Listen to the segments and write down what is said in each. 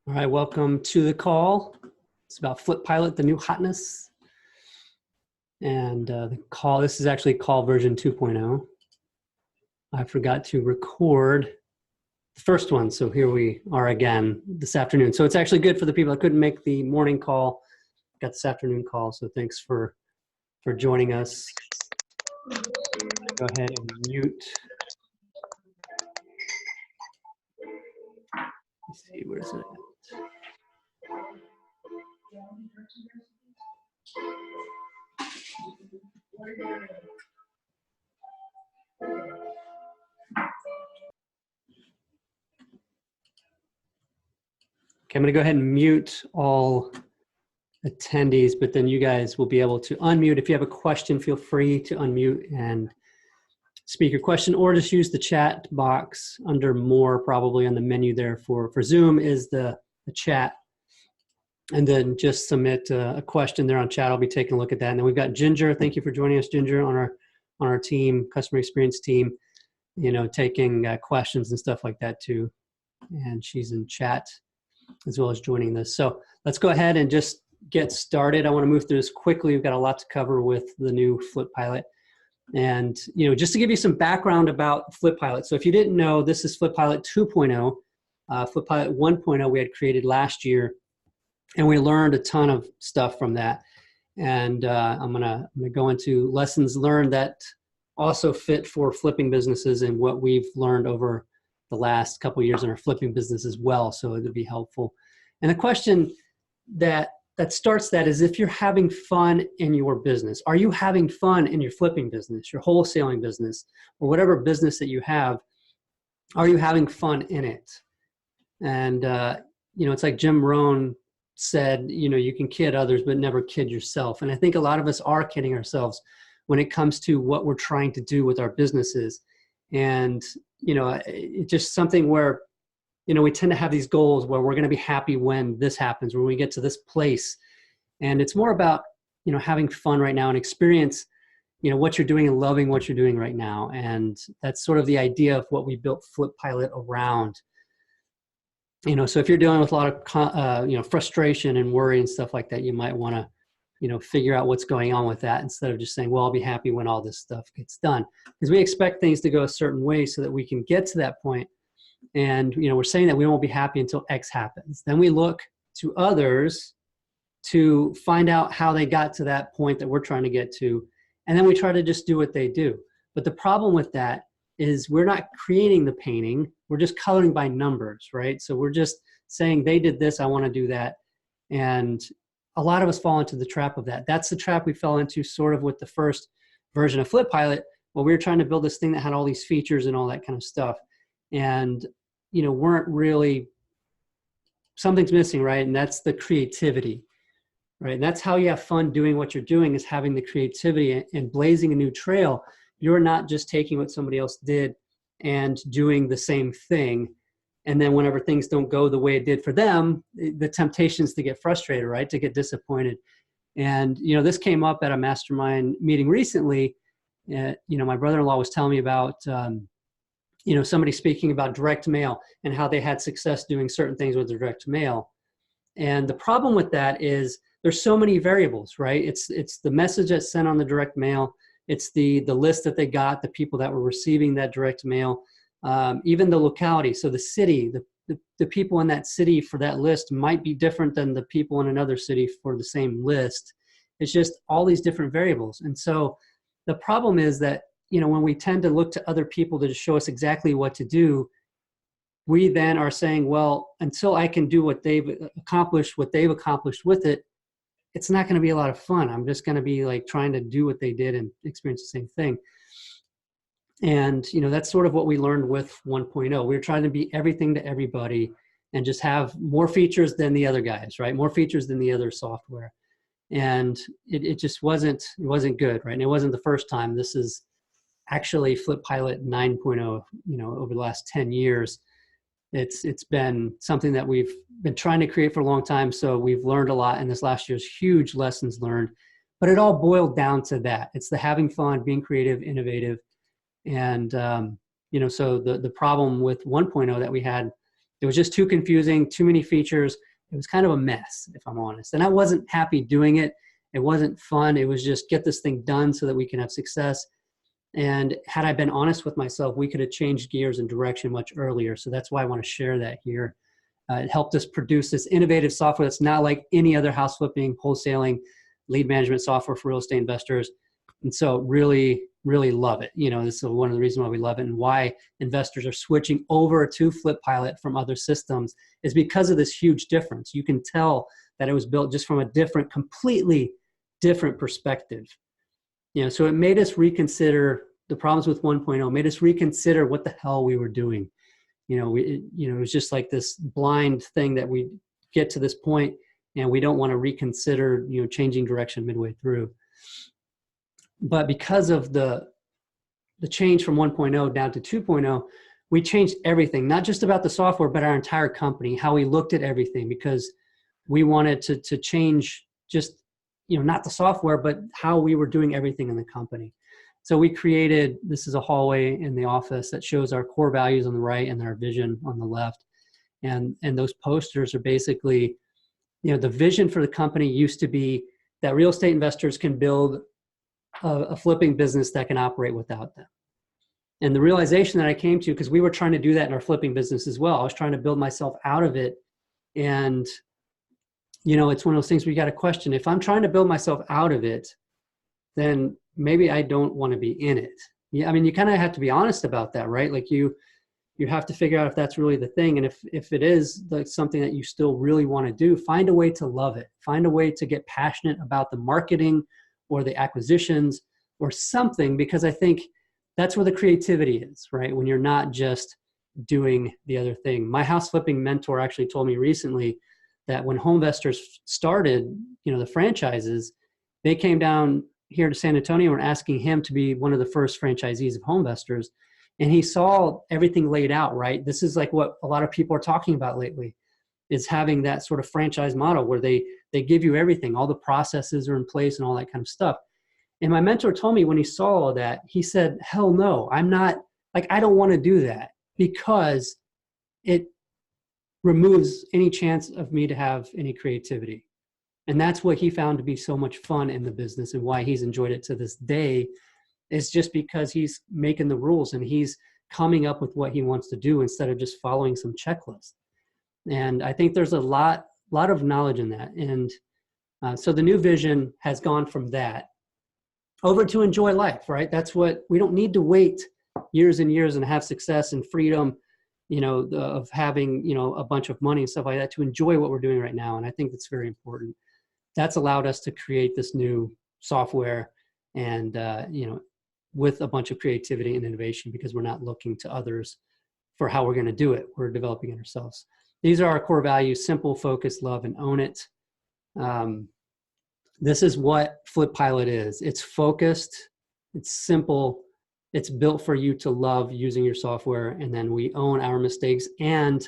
All right, welcome to the call. It's about FlipPilot, the new hotness. And this is actually call version 2.0. I forgot to record the first one, so here we are again this afternoon. So it's actually good for the people that couldn't make the morning call, got this afternoon call, so thanks for joining us. Go ahead and mute. Let's see, where's it at? Okay, I'm going to go ahead and mute all attendees, but then you guys will be able to unmute. If you have a question, feel free to unmute and speak your question, or just use the chat box under more, probably on the menu there for Zoom is the chat. And then just submit a question there on chat. I'll be taking a look at that. And then we've got Ginger. Thank you for joining us, Ginger, on our team, customer experience team, taking questions and stuff like that too. And she's in chat as well as joining this. So let's go ahead and just get started. I want to move through this quickly. We've got a lot to cover with the new FlipPilot. And, just to give you some background about FlipPilot. So if you didn't know, this is FlipPilot 2.0. FlipPilot 1.0 we had created last year, and we learned a ton of stuff from that. And I'm gonna go into lessons learned that also fit for flipping businesses and what we've learned over the last couple of years in our flipping business as well. So it'll be helpful. And the question that starts that is, if you're having fun in your business, are you having fun in your flipping business, your wholesaling business, or whatever business that you have? Are you having fun in it? And, it's like Jim Rohn said, you can kid others, but never kid yourself. And I think a lot of us are kidding ourselves when it comes to what we're trying to do with our businesses. And, it's just something where, we tend to have these goals where we're going to be happy when this happens, when we get to this place. And it's more about, having fun right now and experience, what you're doing and loving what you're doing right now. And that's sort of the idea of what we built FlipPilot around. So if you're dealing with a lot of, frustration and worry and stuff like that, you might want to, figure out what's going on with that instead of just saying, well, I'll be happy when all this stuff gets done. Because we expect things to go a certain way so that we can get to that point. And, we're saying that we won't be happy until X happens. Then we look to others to find out how they got to that point that we're trying to get to. And then we try to just do what they do. But the problem with that is we're not creating the painting. We're just coloring by numbers, right? So we're just saying they did this, I want to do that. And a lot of us fall into the trap of that. That's the trap we fell into sort of with the first version of FlipPilot. Well, we were trying to build this thing that had all these features and all that kind of stuff. And, weren't really, something's missing, right? And that's the creativity, right? And that's how you have fun doing what you're doing, is having the creativity and blazing a new trail. You're not just taking what somebody else did and doing the same thing. And then whenever things don't go the way it did for them, the temptation is to get frustrated, right? To get disappointed. And, this came up at a mastermind meeting recently. My brother-in-law was telling me about, somebody speaking about direct mail and how they had success doing certain things with direct mail. And the problem with that is there's so many variables, right? It's the message that's sent on the direct mail. It's the list that they got, the people that were receiving that direct mail, even the locality. So the city, the people in that city for that list might be different than the people in another city for the same list. It's just all these different variables. And so the problem is that, when we tend to look to other people to show us exactly what to do, we then are saying, well, until I can do what they've accomplished with it, it's not going to be a lot of fun. I'm just going to be like trying to do what they did and experience the same thing. And, that's sort of what we learned with 1.0. We were trying to be everything to everybody and just have more features than the other guys, right? More features than the other software. And it just wasn't good, right? And it wasn't the first time. This is actually FlipPilot 9.0, over the last 10 years. It's been something that we've been trying to create for a long time. So we've learned a lot, and this last year's huge lessons learned, but it all boiled down to that. It's the having fun, being creative, innovative. And, so the problem with 1.0 that we had It was just too confusing, too many features. It was kind of a mess, if I'm honest. And I wasn't happy doing it. It wasn't fun. It was just get this thing done so that we can have success. And had I been honest with myself, we could have changed gears and direction much earlier. So that's why I want to share that here. It helped us produce this innovative software that's not like any other house flipping, wholesaling, lead management software for real estate investors. And so really, really love it. You know, this is one of the reasons why we love it, and why investors are switching over to FlipPilot from other systems is because of this huge difference. You can tell that it was built just from a different, completely different perspective. You know, so it made us reconsider the problems with 1.0, made us reconsider what the hell we were doing. You know, it was just like this blind thing that we get to this point and we don't want to reconsider, you know, changing direction midway through. But because of the change from 1.0 down to 2.0, we changed everything, not just about the software, but our entire company, how we looked at everything, because we wanted to change just, you know, not the software, but how we were doing everything in the company. So we created, this is a hallway in the office that shows our core values on the right and our vision on the left. And those posters are basically, you know, the vision for the company used to be that real estate investors can build a flipping business that can operate without them. And the realization that I came to, because we were trying to do that in our flipping business as well, I was trying to build myself out of it. And, you know, it's one of those things where you got to question, if I'm trying to build myself out of it, then maybe I don't want to be in it. Yeah, I mean, you kind of have to be honest about that, right? Like you have to figure out if that's really the thing. And if it is like something that you still really want to do, find a way to love it. Find a way to get passionate about the marketing or the acquisitions or something, because I think that's where the creativity is, right? When you're not just doing the other thing. My house flipping mentor actually told me recently that when HomeVestors started, you know, the franchises, they came down here to San Antonio and asking him to be one of the first franchisees of HomeVestors. And he saw everything laid out, right? This is like what a lot of people are talking about lately, is having that sort of franchise model where they give you everything. All the processes are in place and all that kind of stuff. And my mentor told me when he saw all that, he said, hell no, I'm not, like, I don't want to do that, because it removes any chance of me to have any creativity. And that's what he found to be so much fun in the business, and why he's enjoyed it to this day, is just because he's making the rules and he's coming up with what he wants to do instead of just following some checklist. And I think there's a lot of knowledge in that. And so the new vision has gone from that over to enjoy life, right? That's what, we don't need to wait years and years and have success and freedom, you know, of having, you know, a bunch of money and stuff like that, to enjoy what we're doing right now. And I think that's very important. That's allowed us to create this new software and, you know, with a bunch of creativity and innovation, because we're not looking to others for how we're going to do it. We're developing it ourselves. These are our core values: simple, focus, love, and own it. This is what FlipPilot is. It's focused, it's simple, it's built for you to love using your software, and then we own our mistakes and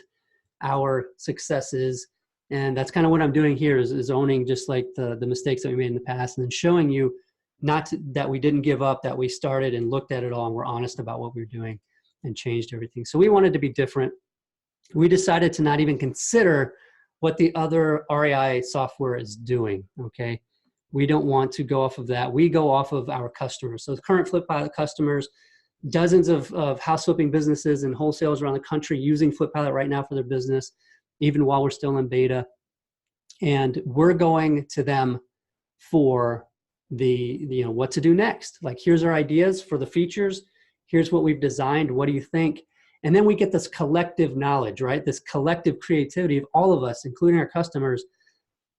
our successes. And that's kind of what I'm doing here, is owning just like the mistakes that we made in the past, and then showing you that we didn't give up, that we started and looked at it all and we're honest about what we were doing and changed everything. So we wanted to be different. We decided to not even consider what the other REI software is doing, okay? We don't want to go off of that. We go off of our customers. So the current FlipPilot customers, dozens of house flipping businesses and wholesalers around the country using FlipPilot right now for their business, even while we're still in beta. And we're going to them for you know, what to do next. Like, here's our ideas for the features. Here's what we've designed. What do you think? And then we get this collective knowledge, right? This collective creativity of all of us, including our customers,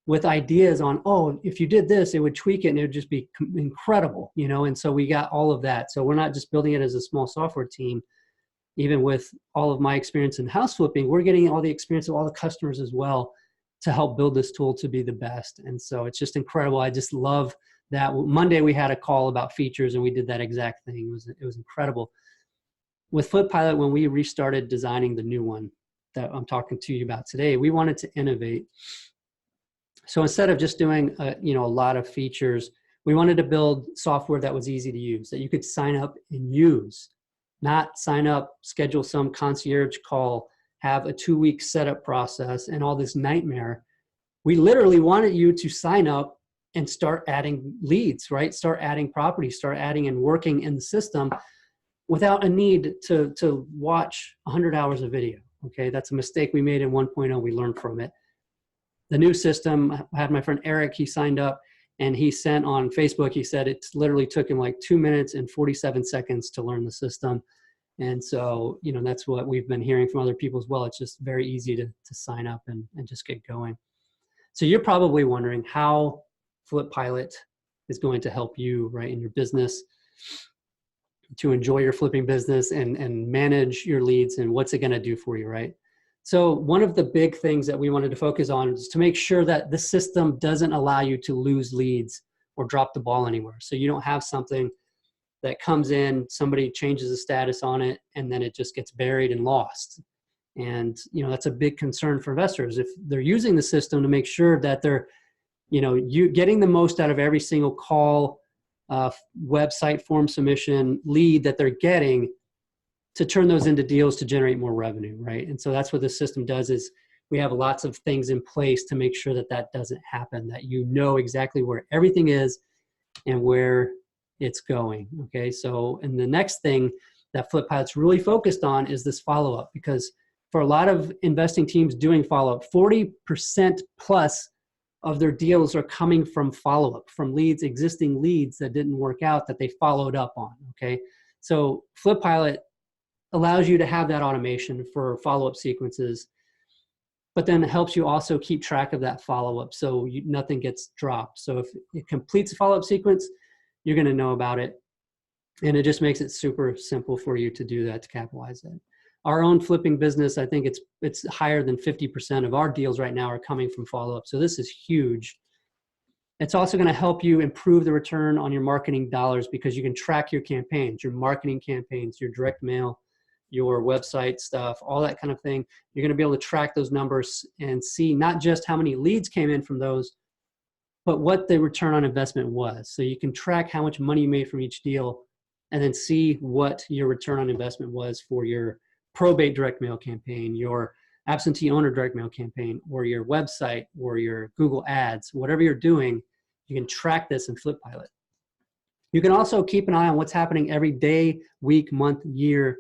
with ideas on, oh, if you did this, it would tweak it and it would just be incredible, you know? And so we got all of that. So we're not just building it as a small software team. Even with all of my experience in house flipping, we're getting all the experience of all the customers as well to help build this tool to be the best. And so it's just incredible. I just love that. Monday we had a call about features and we did that exact thing. It was incredible. With FlipPilot, when we restarted designing the new one that I'm talking to you about today, we wanted to innovate. So instead of just doing you know, a lot of features, we wanted to build software that was easy to use, that you could sign up and use, not sign up, schedule some concierge call, have a 2-week setup process and all this nightmare. We literally wanted you to sign up and start adding leads, right? Start adding properties, start adding and working in the system without a need to watch 100 hours of video. Okay, that's a mistake we made in 1.0. We learned from it. The new system, I had my friend Eric, he signed up and he sent on Facebook, he said it literally took him like 2 minutes and 47 seconds to learn the system. And so, you know, that's what we've been hearing from other people as well. It's just very easy to sign up and just get going. So you're probably wondering how FlipPilot is going to help you, right, in your business to enjoy your flipping business and manage your leads, and what's it going to do for you, right? So one of the big things that we wanted to focus on is to make sure that the system doesn't allow you to lose leads or drop the ball anywhere. So you don't have something that comes in, somebody changes the status on it, and then it just gets buried and lost. And, you know, that's a big concern for investors. If they're using the system to make sure that they're, you know, you getting the most out of every single call, website form submission, lead that they're getting, to turn those into deals to generate more revenue, right? And so that's what the system does, is we have lots of things in place to make sure that that doesn't happen, that you know exactly where everything is and where it's going, okay? So, and the next thing that FlipPilot's really focused on is this follow-up, because for a lot of investing teams doing follow-up, 40% plus of their deals are coming from follow-up, from leads, existing leads that didn't work out that they followed up on, okay? So FlipPilot allows you to have that automation for follow-up sequences, but then it helps you also keep track of that follow-up so nothing gets dropped. So if it completes a follow-up sequence, you're going to know about it. And it just makes it super simple for you to do that, to capitalize that. Our own flipping business, I think it's higher than 50% of our deals right now are coming from follow-up. So this is huge. It's also going to help you improve the return on your marketing dollars, because you can track your campaigns, your marketing campaigns, your direct mail, your website stuff, all that kind of thing. You're going to be able to track those numbers and see not just how many leads came in from those, but what the return on investment was. So you can track how much money you made from each deal and then see what your return on investment was for your probate direct mail campaign, your absentee owner direct mail campaign, or your website, or your Google ads, whatever you're doing, you can track this in FlipPilot. You can also keep an eye on what's happening every day, week, month, year,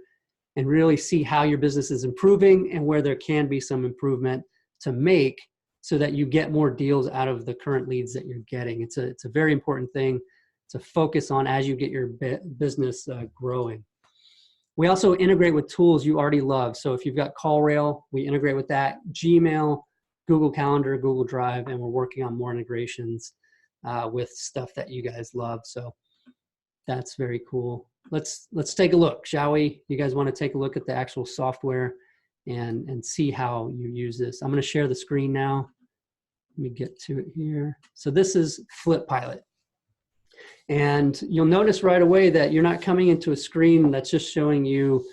and really see how your business is improving and where there can be some improvement to make so that you get more deals out of the current leads that you're getting. It's a very important thing to focus on as you get your business growing. We also integrate with tools you already love. So if you've got CallRail, we integrate with that, Gmail, Google Calendar, Google Drive, and we're working on more integrations with stuff that you guys love. So that's very cool. Let's take a look, shall we? You guys want to take a look at the actual software and see how you use this. I'm going to share the screen now. Let me get to it here. So this is FlipPilot. And you'll notice right away that you're not coming into a screen that's just showing you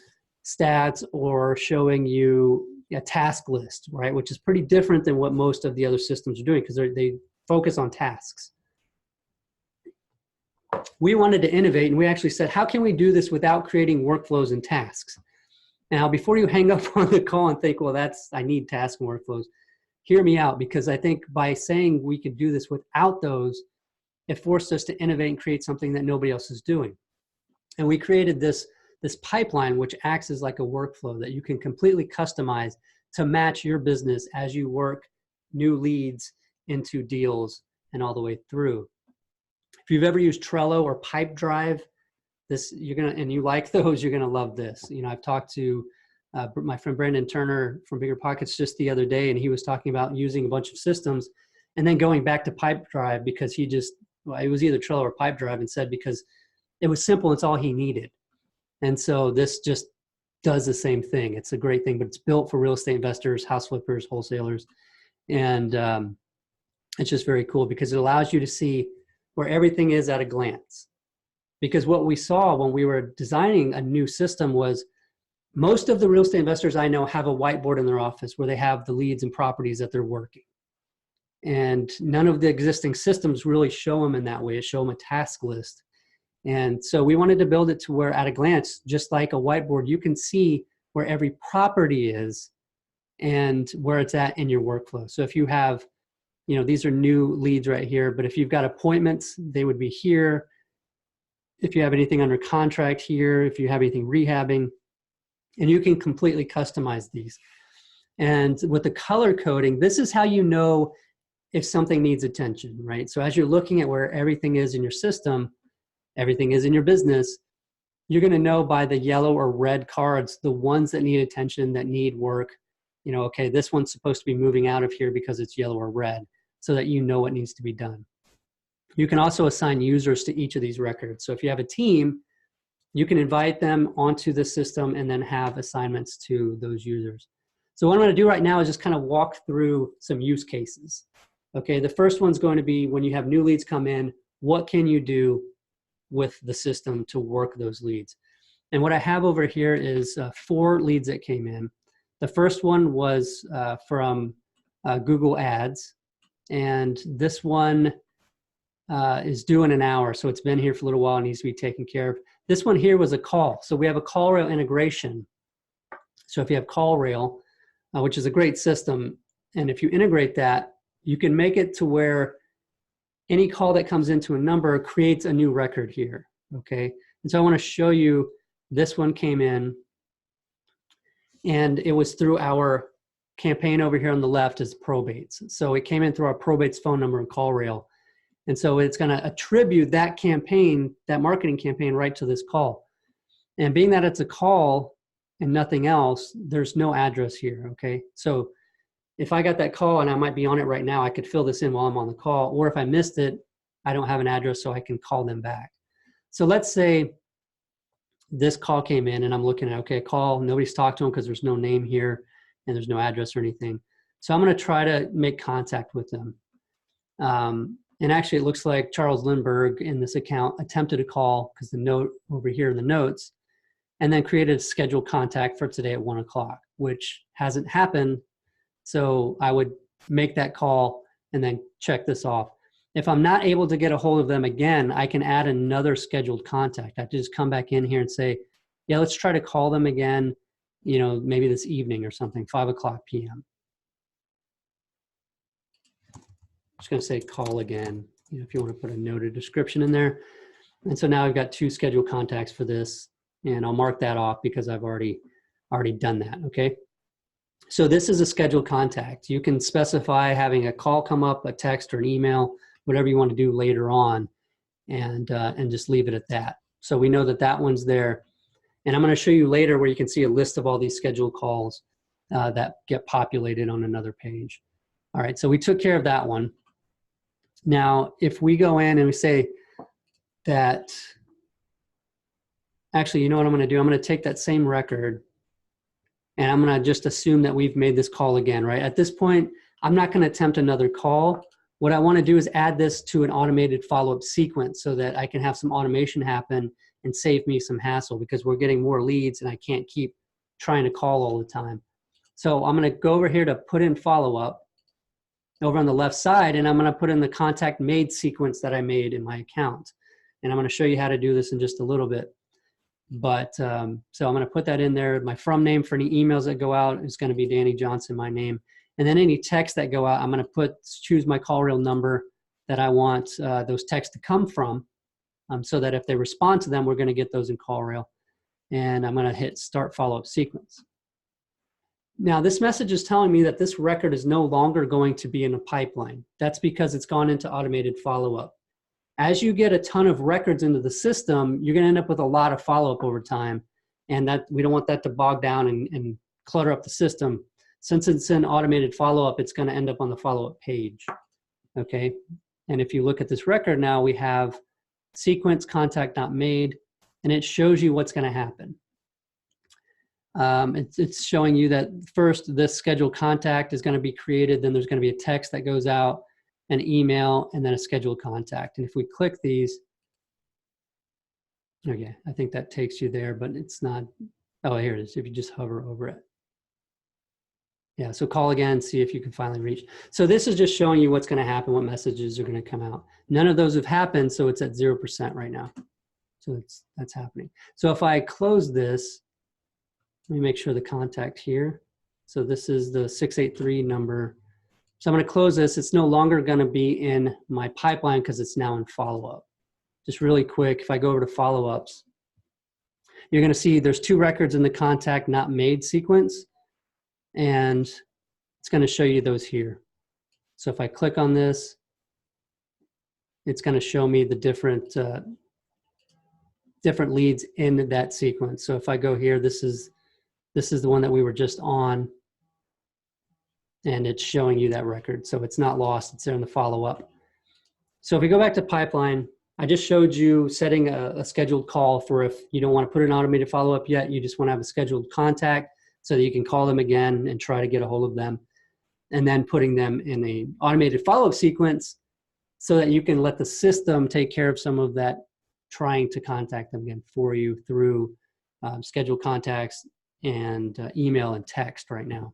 stats or showing you a task list, right? Which is pretty different than what most of the other systems are doing, because they focus on tasks. We wanted to innovate, and we actually said, how can we do this without creating workflows and tasks? Now, before you hang up on the call and think, well, I need tasks and workflows, hear me out, because I think by saying we could do this without those, it forced us to innovate and create something that nobody else is doing. And we created this pipeline, which acts as like a workflow that you can completely customize to match your business as you work new leads into deals and all the way through. If you've ever used Trello or Pipedrive, and you like those, you're gonna love this. You know, I've talked to my friend Brandon Turner from Bigger Pockets just the other day, and he was talking about using a bunch of systems and then going back to Pipedrive because it was either Trello or Pipedrive, and said because it was simple, it's all he needed. And so this just does the same thing. It's a great thing, but it's built for real estate investors, house flippers, wholesalers. And it's just very cool because it allows you to see where everything is at a glance. Because what we saw when we were designing a new system was most of the real estate investors I know have a whiteboard in their office where they have the leads and properties that they're working. And none of the existing systems really show them in that way. It show them a task list. And so we wanted to build it to where at a glance, just like a whiteboard, you can see where every property is and where it's at in your workflow. So if you have, these are new leads right here, but if you've got appointments, they would be here. If you have anything under contract here, if you have anything rehabbing, and you can completely customize these. And with the color coding, this is how you know if something needs attention, right? So as you're looking at where everything is in your system, everything is in your business, you're going to know by the yellow or red cards, the ones that need attention, that need work. Okay, this one's supposed to be moving out of here because it's yellow or red, so that you know what needs to be done. You can also assign users to each of these records. So if you have a team, you can invite them onto the system and then have assignments to those users. So what I'm going to do right now is just kind of walk through some use cases. Okay, the first one's going to be when you have new leads come in, what can you do with the system to work those leads? And what I have over here is 4 leads that came in. The first one was from Google Ads, and this one is due in an hour, so it's been here for a little while and needs to be taken care of. This one here was a call. So we have a CallRail integration. So if you have CallRail, which is a great system, and if you integrate that, you can make it to where any call that comes into a number creates a new record here, okay? And so I want to show you, this one came in, and it was through our campaign over here on the left is probates. So it came in through our probates phone number and CallRail. And so it's going to attribute that campaign, that marketing campaign, right to this call. And being that it's a call and nothing else, there's no address here, okay? So if I got that call and I might be on it right now, I could fill this in while I'm on the call. Or if I missed it, I don't have an address, so I can call them back. So let's say this call came in and I'm looking at, okay, a call, nobody's talked to them because there's no name here and there's no address or anything. So I'm going to try to make contact with them. And actually, it looks like Charles Lindbergh in this account attempted a call, because the note over here in the notes, and then created a scheduled contact for today at 1 o'clock, which hasn't happened. So I would make that call and then check this off. If I'm not able to get a hold of them again, I can add another scheduled contact. I just come back in here and say, yeah, let's try to call them again, maybe this evening or something, 5 o'clock p.m. I'm just going to say call again, if you want to put a noted description in there. And so now I've got 2 scheduled contacts for this, and I'll mark that off because I've already done that, okay? So this is a scheduled contact. You can specify having a call come up, a text, or an email, whatever you want to do later on, and just leave it at that. So we know that that one's there. And I'm going to show you later where you can see a list of all these scheduled calls that get populated on another page. All right, so we took care of that one. Now, if we go in and we say that, actually, you know what I'm going to do? I'm going to take that same record and I'm going to just assume that we've made this call again, right? At this point, I'm not going to attempt another call. What I want to do is add this to an automated follow-up sequence so that I can have some automation happen and save me some hassle, because we're getting more leads and I can't keep trying to call all the time. So I'm going to go over here to put in follow-up over on the left side, and I'm going to put in the contact made sequence that I made in my account. And I'm going to show you how to do this in just a little bit. But so I'm going to put that in there. My from name for any emails that go out is going to be Danny Johnson, my name. And then any texts that go out, I'm going to choose my CallRail number that I want those texts to come from, so that if they respond to them, we're going to get those in CallRail. And I'm going to hit start follow-up sequence. Now, this message is telling me that this record is no longer going to be in a pipeline. That's because it's gone into automated follow-up. As you get a ton of records into the system, you're going to end up with a lot of follow-up over time. And that we don't want that to bog down and clutter up the system. Since it's in automated follow-up, it's going to end up on the follow-up page. Okay? And if you look at this record now, we have sequence contact not made, and it shows you what's going to happen. It's showing you that first this scheduled contact is going to be created, then there's going to be a text that goes out, an email, and then a scheduled contact. And if we click these, okay, I think that takes you there, but it's not. Oh, here it is. If you just hover over it. Yeah, so call again, see if you can finally reach. So this is just showing you what's going to happen, what messages are going to come out. None of those have happened, so it's at 0% right now. So that's happening. So if I close this, let me make sure the contact here. So this is the 683 number. So I'm going to close this. It's no longer going to be in my pipeline because it's now in follow-up. Just really quick, if I go over to follow-ups, you're going to see there's 2 records in the contact not made sequence, and it's going to show you those here. So if I click on this, it's going to show me the different leads in that sequence. So if I go here, this is the one that we were just on, and it's showing you that record. So it's not lost, it's there in the follow-up. So if we go back to pipeline, I just showed you setting a scheduled call for if you don't want to put an automated follow-up yet, you just want to have a scheduled contact so that you can call them again and try to get a hold of them, and then putting them in an automated follow-up sequence so that you can let the system take care of some of that trying to contact them again for you through scheduled contacts and email and text right now.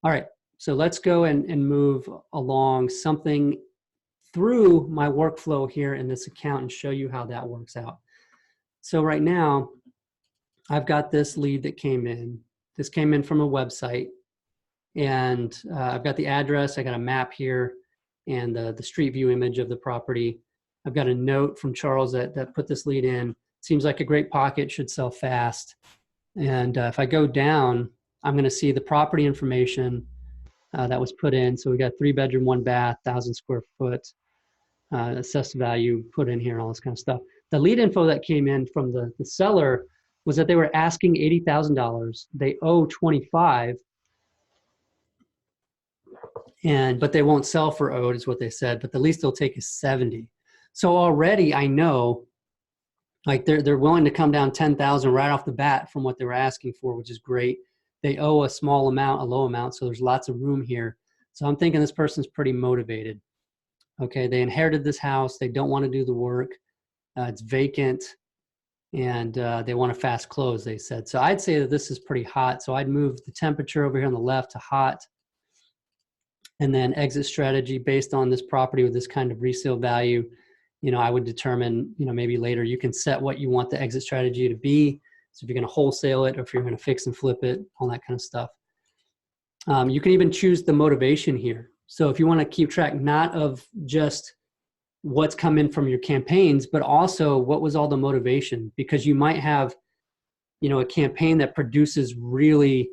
All right, so let's go and move along something through my workflow here in this account and show you how that works out. So right now, I've got this lead that came in. This came in from a website, and I've got the address, I got a map here, and the street view image of the property. I've got a note from Charles that put this lead in. Seems like a great pocket, should sell fast. And if I go down, I'm gonna see the property information that was put in. So we got 3-bedroom, 1 bath, 1,000 square foot, assessed value put in here and all this kind of stuff. The lead info that came in from the seller was that they were asking $80,000. They owe 25, but they won't sell for owed is what they said, but the least they'll take is 70. So already I know, like they're willing to come down 10,000 right off the bat from what they were asking for, which is great. They owe a small amount, a low amount, so there's lots of room here. So I'm thinking this person's pretty motivated. Okay, they inherited this house. They don't want to do the work. It's vacant, and they want a fast close, they said. So I'd say that this is pretty hot. So I'd move the temperature over here on the left to hot, and then exit strategy based on this property with this kind of resale value. You know, I would determine, you know, maybe later you can set what you want the exit strategy to be. So if you're going to wholesale it or if you're going to fix and flip it, all that kind of stuff. You can even choose the motivation here. So if you want to keep track not of just what's come in from your campaigns, but also what was all the motivation, because you might have, you know, a campaign that produces really,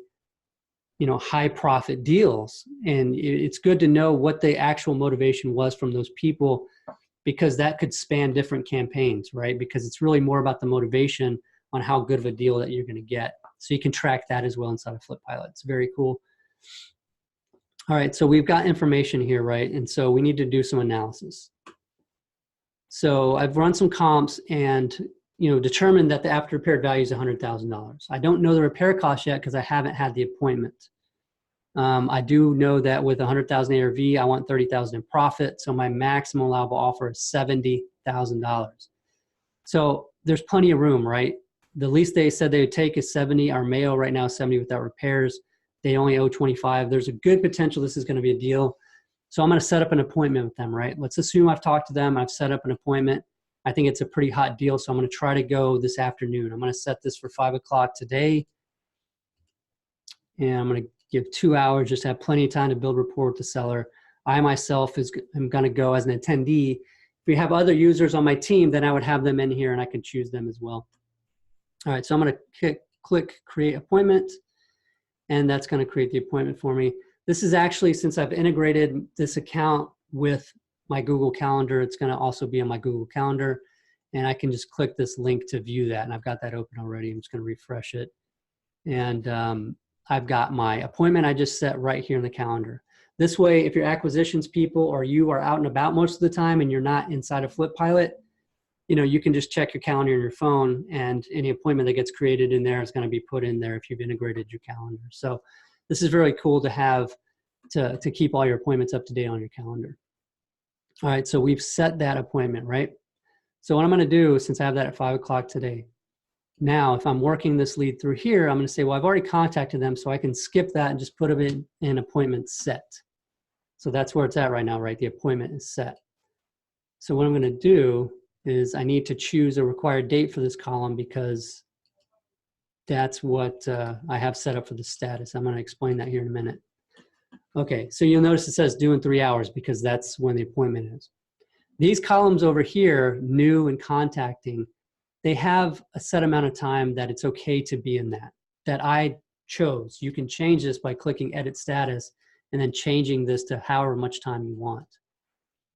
you know, high profit deals. And it's good to know what the actual motivation was from those people, because that could span different campaigns, right? Because it's really more about the motivation on how good of a deal that you're going to get. So you can track that as well inside of FlipPilot. It's very cool. All right, so we've got information here, right? And so we need to do some analysis. So I've run some comps and, you know, determined that the after repaired value is $100,000. I don't know the repair cost yet because I haven't had the appointment. I do know that with 100,000 ARV, I want 30,000 in profit. So my maximum allowable offer is $70,000. So there's plenty of room, right? The least they said they would take is 70. Our Mayo right now is 70 without repairs. They only owe 25. There's a good potential this is going to be a deal. So I'm going to set up an appointment with them, right? Let's assume I've talked to them. I've set up an appointment. I think it's a pretty hot deal. So I'm going to try to go this afternoon. I'm going to set this for 5 o'clock today. And I'm going to give 2 hours, just have plenty of time to build rapport with the seller. I myself am going to go as an attendee. If we have other users on my team, then I would have them in here and I can choose them as well. All right, so I'm going to click create appointment, and that's going to create the appointment for me. This is actually, since I've integrated this account with my Google Calendar, it's going to also be on my Google Calendar, and I can just click this link to view that, and I've got that open already. I'm just going to refresh it, and I've got my appointment I just set right here in the calendar. This way, if your acquisitions people or you are out and about most of the time and you're not inside of FlipPilot, you know, you can just check your calendar on your phone, and any appointment that gets created in there is going to be put in there if you've integrated your calendar. So this is really cool to have to keep all your appointments up to date on your calendar. All right, so we've set that appointment, right? So what I'm going to do, since I have that at 5 o'clock today, now if I'm working this lead through here, I'm going to say, well, I've already contacted them, so I can skip that and just put them in appointment set. So that's where it's at right now, right? The appointment is set. So what I'm going to do is I need to choose a required date for this column, because that's what I have set up for the status. I'm going to explain that here in a minute. Okay, so you'll notice it says due in 3 hours because that's when the appointment is. These columns over here, new and contacting, they have a set amount of time that it's okay to be in that I chose. You can change this by clicking edit status and then changing this to however much time you want.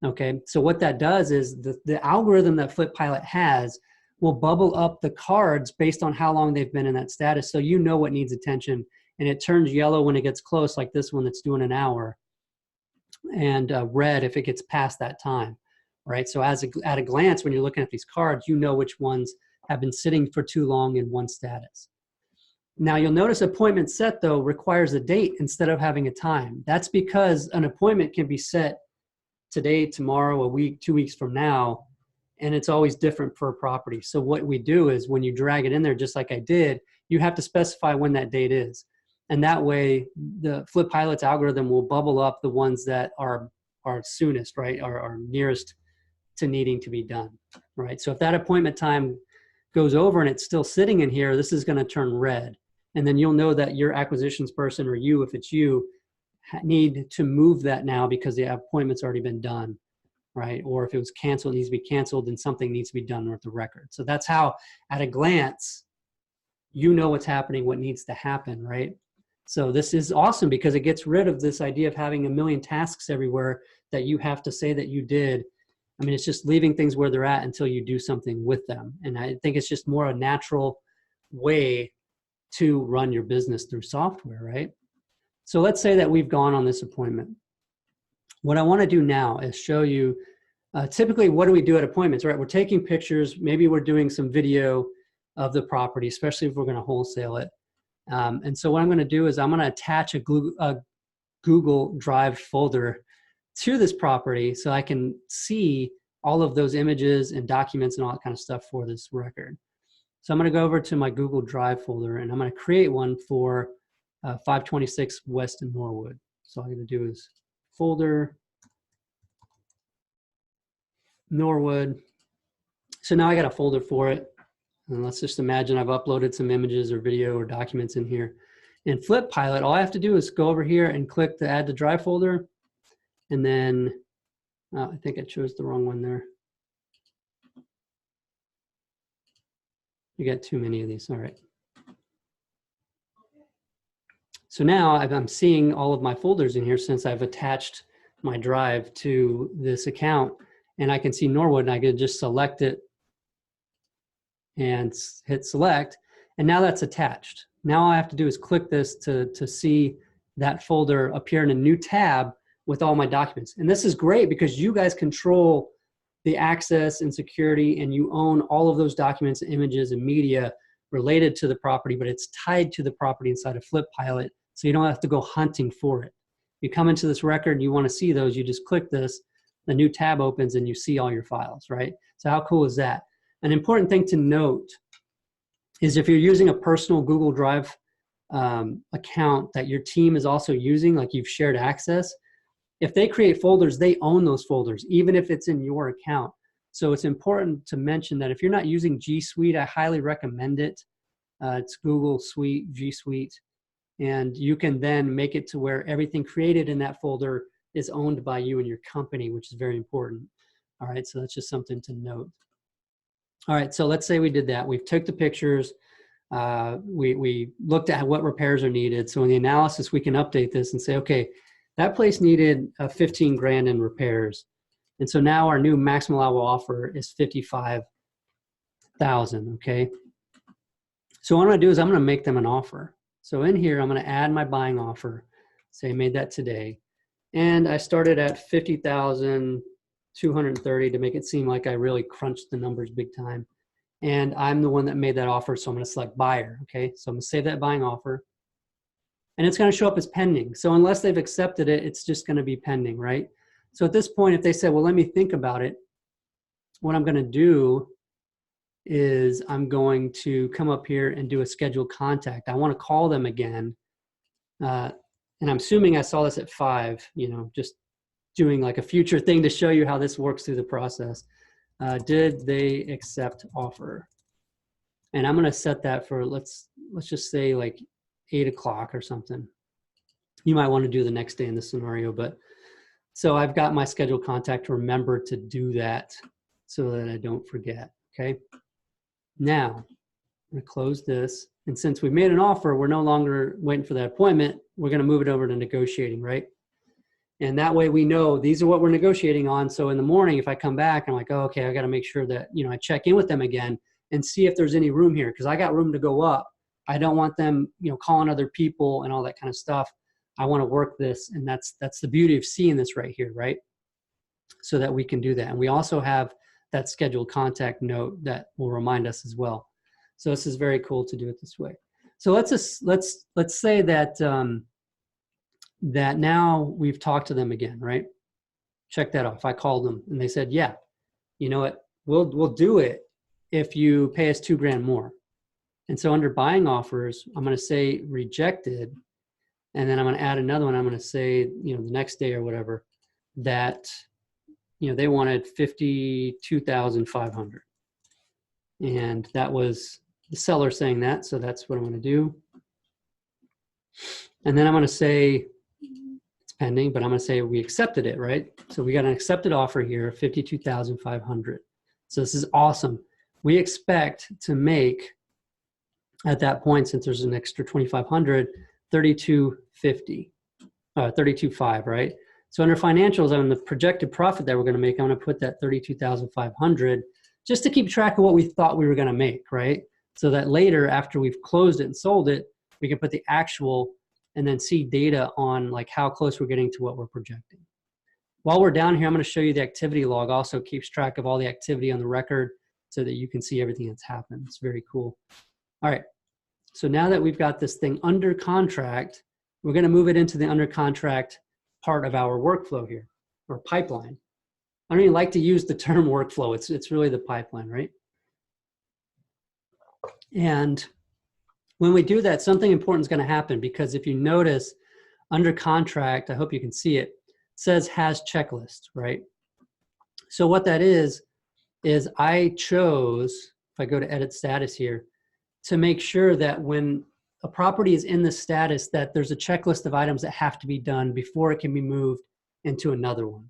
Okay, so what that does is the algorithm that FlipPilot has will bubble up the cards based on how long they've been in that status, so you know what needs attention, and it turns yellow when it gets close, like this one that's doing an hour, and red if it gets past that time, right? So at a glance, when you're looking at these cards, you know which ones have been sitting for too long in one status. Now you'll notice appointment set, though, requires a date instead of having a time. That's because an appointment can be set today, tomorrow, a week, 2 weeks from now, and it's always different per property. So what we do is when you drag it in there, just like I did, you have to specify when that date is. And that way, the FlipPilot's algorithm will bubble up the ones that are soonest, right, are nearest to needing to be done, right? So if that appointment time goes over and it's still sitting in here, this is going to turn red. And then you'll know that your acquisitions person, or you, if it's you, need to move that now because the appointment's already been done, right? Or if it was canceled, it needs to be canceled, and something needs to be done with the record. So that's how, at a glance, you know what's happening, what needs to happen, right? So this is awesome because it gets rid of this idea of having a million tasks everywhere that you have to say that you did. I mean, it's just leaving things where they're at until you do something with them. And I think it's just more a natural way to run your business through software, right? So let's say that we've gone on this appointment. What I want to do now is show you, typically what do we do at appointments, right? We're taking pictures, maybe we're doing some video of the property, especially if we're going to wholesale it. And so what I'm going to do is I'm going to attach a Google Drive folder to this property so I can see all of those images and documents and all that kind of stuff for this record. So I'm going to go over to my Google Drive folder and I'm going to create one for 526 West in Norwood. So all I'm going to do is folder Norwood. So now I got a folder for it. And let's just imagine I've uploaded some images or video or documents in here. In FlipPilot, all I have to do is go over here and click the Add to Drive folder. And then, I think I chose the wrong one there. You got too many of these, all right. So now I'm seeing all of my folders in here since I've attached my drive to this account, and I can see Norwood, and I can just select it and hit select, and now that's attached. Now all I have to do is click this to see that folder appear in a new tab with all my documents. And this is great because you guys control the access and security, and you own all of those documents, images, and media related to the property, but it's tied to the property inside of FlipPilot, so you don't have to go hunting for it. You come into this record and you want to see those, you just click this, the new tab opens, and you see all your files, right? So how cool is that? An important thing to note is if you're using a personal Google Drive account that your team is also using, like you've shared access, if they create folders, they own those folders, even if it's in your account. So it's important to mention that if you're not using G Suite, I highly recommend it. It's Google Suite, G Suite, and you can then make it to where everything created in that folder is owned by you and your company, which is very important. All right, so that's just something to note. All right, so let's say we did that. We've took the pictures. We looked at what repairs are needed. So in the analysis, we can update this and say, okay, that place needed 15 grand in repairs. And so now our new maximum allowable offer is 55,000, okay? So what I'm gonna do is I'm gonna make them an offer. So in here, I'm gonna add my buying offer. Say I made that today. And I started at 50,230 to make it seem like I really crunched the numbers big time. And I'm the one that made that offer, so I'm gonna select buyer, okay? So I'm gonna save that buying offer. And it's going to show up as pending. So unless they've accepted it, it's just going to be pending, right? So at this point, if they say, well, let me think about it, what I'm going to do is I'm going to come up here and do a scheduled contact. I want to call them again. And I'm assuming I saw this at 5, you know, just doing like a future thing to show you how this works through the process. Did they accept offer? And I'm going to set that for, let's let's just say like 8 o'clock or something. You might want to do the next day in this scenario, but so I've got my scheduled contact to remember to do that so that I don't forget, okay? Now, I'm gonna close this. And since we made an offer, we're no longer waiting for that appointment. We're gonna move it over to negotiating, right? And that way we know these are what we're negotiating on. So in the morning, if I come back, I'm like, oh, okay, I gotta make sure that, you know, I check in with them again and see if there's any room here, because I got room to go up. I don't want them, you know, calling other people and all that kind of stuff. I want to work this, and that's the beauty of seeing this right here, right? So that we can do that. And we also have that scheduled contact note that will remind us as well. So this is very cool to do it this way. So let's say that that now we've talked to them again, right? Check that off. I called them and they said, yeah, you know what, we'll do it if you pay us $2,000 more. And so under buying offers, I'm going to say rejected. And then I'm going to add another one. I'm going to say, you know, the next day or whatever, that, you know, they wanted $52,500. And that was the seller saying that. So that's what I'm going to do. And then I'm going to say it's pending, but I'm going to say we accepted it, right? So we got an accepted offer here, $52,500. So this is awesome. We expect to make at that point, since there's an extra $2,500, $32.5, right? So under financials, on the projected profit that we're going to make, I'm going to put that $32,500 just to keep track of what we thought we were going to make, right? So that later, after we've closed it and sold it, we can put the actual and then see data on like how close we're getting to what we're projecting. While we're down here, I'm going to show you the activity log. Also keeps track of all the activity on the record so that you can see everything that's happened. It's very cool. All right. So now that we've got this thing under contract, we're going to move it into the under contract part of our workflow here, or pipeline. I don't even like to use the term workflow. It's really the pipeline, right? And when we do that, something important is going to happen, because if you notice under contract, I hope you can see it, says has checklist, right? So what that is I chose, if I go to edit status here, to make sure that when a property is in the status, that there's a checklist of items that have to be done before it can be moved into another one.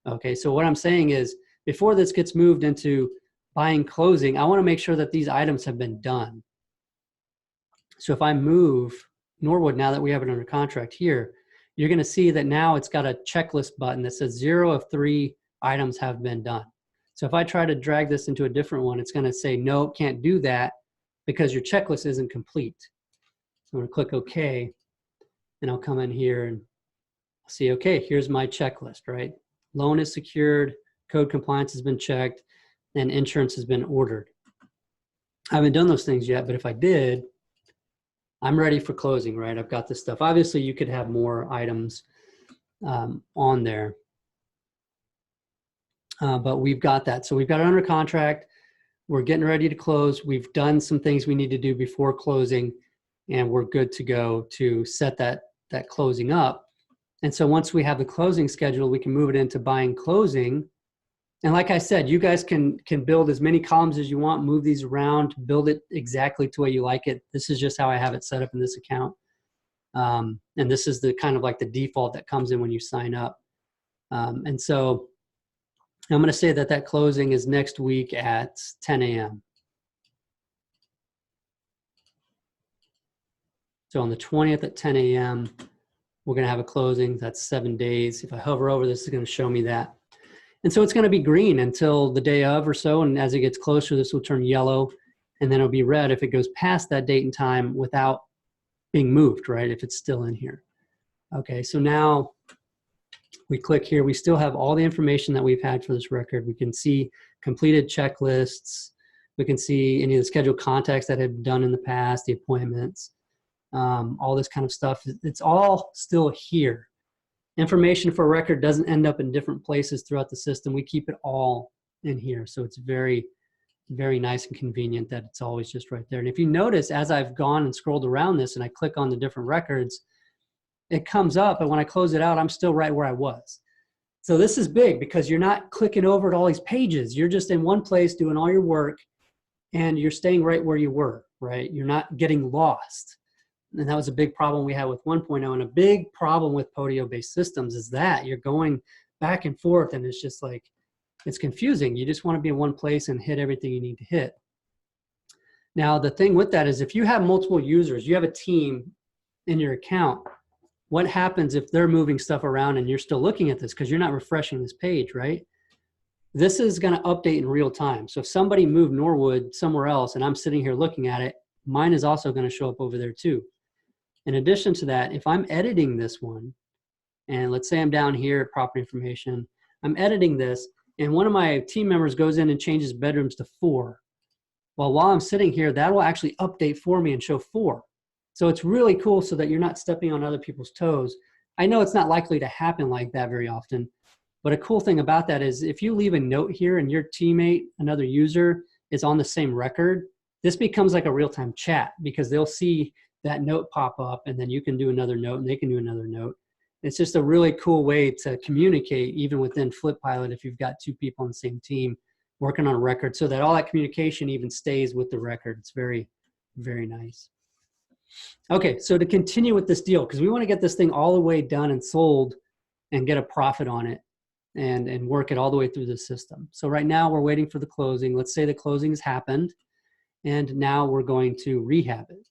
Okay, so what I'm saying is, before this gets moved into buying closing, I want to make sure that these items have been done. So if I move Norwood, now that we have it under contract here, you're going to see that now it's got a checklist button that says 0 of 3 items have been done. So if I try to drag this into a different one, it's going to say, no, can't do that because your checklist isn't complete. So I'm going to click OK, and I'll come in here and see, okay, here's my checklist, right? Loan is secured, code compliance has been checked, and insurance has been ordered. I haven't done those things yet, but if I did, I'm ready for closing, right? I've got this stuff. Obviously, you could have more items on there, but we've got that. So we've got it under contract. We're getting ready to close. We've done some things we need to do before closing, and we're good to go to set that closing up. And so once we have the closing schedule, we can move it into buying closing. And like I said, you guys can build as many columns as you want, move these around, build it exactly to the way you like it. This is just how I have it set up in this account. And this is the kind of like the default that comes in when you sign up. And so I'm going to say that closing is next week at 10 a.m. So on the 20th at 10 a.m., we're going to have a closing. That's 7 days. If I hover over this, is going to show me that. And so it's going to be green until the day of or so. And as it gets closer, this will turn yellow, and then it'll be red if it goes past that date and time without being moved, right? If it's still in here. Okay, so now we click here. We still have all the information that we've had for this record. We can see completed checklists. We can see any of the scheduled contacts that have been done in the past, the appointments, all this kind of stuff. It's all still here. Information for a record doesn't end up in different places throughout the system. We keep it all in here. So it's very, very nice and convenient that it's always just right there. And if you notice, as I've gone and scrolled around this and I click on the different records, it comes up, but when I close it out, I'm still right where I was. So this is big because you're not clicking over to all these pages. You're just in one place doing all your work, and you're staying right where you were. right? You're not getting lost. And that was a big problem we had with 1.0, and a big problem with Podio-based systems is that you're going back and forth, and it's just like, it's confusing. You just want to be in one place and hit everything you need to hit. Now, the thing with that is if you have multiple users, you have a team in your account, what happens if they're moving stuff around and you're still looking at this because you're not refreshing this page, right? This is going to update in real time. So if somebody moved Norwood somewhere else and I'm sitting here looking at it, mine is also going to show up over there too. In addition to that, if I'm editing this one, and let's say I'm down here at property information, I'm editing this, and one of my team members goes in and changes bedrooms to 4. Well, while I'm sitting here, that will actually update for me and show 4. So it's really cool so that you're not stepping on other people's toes. I know it's not likely to happen like that very often, but a cool thing about that is if you leave a note here and your teammate, another user, is on the same record, this becomes like a real-time chat because they'll see that note pop up and then you can do another note and they can do another note. It's just a really cool way to communicate even within FlipPilot if you've got 2 people on the same team working on a record so that all that communication even stays with the record. It's very, very nice. Okay, so to continue with this deal, because we want to get this thing all the way done and sold and get a profit on it and work it all the way through the system. So right now we're waiting for the closing. Let's say the closing has happened and now we're going to rehab it.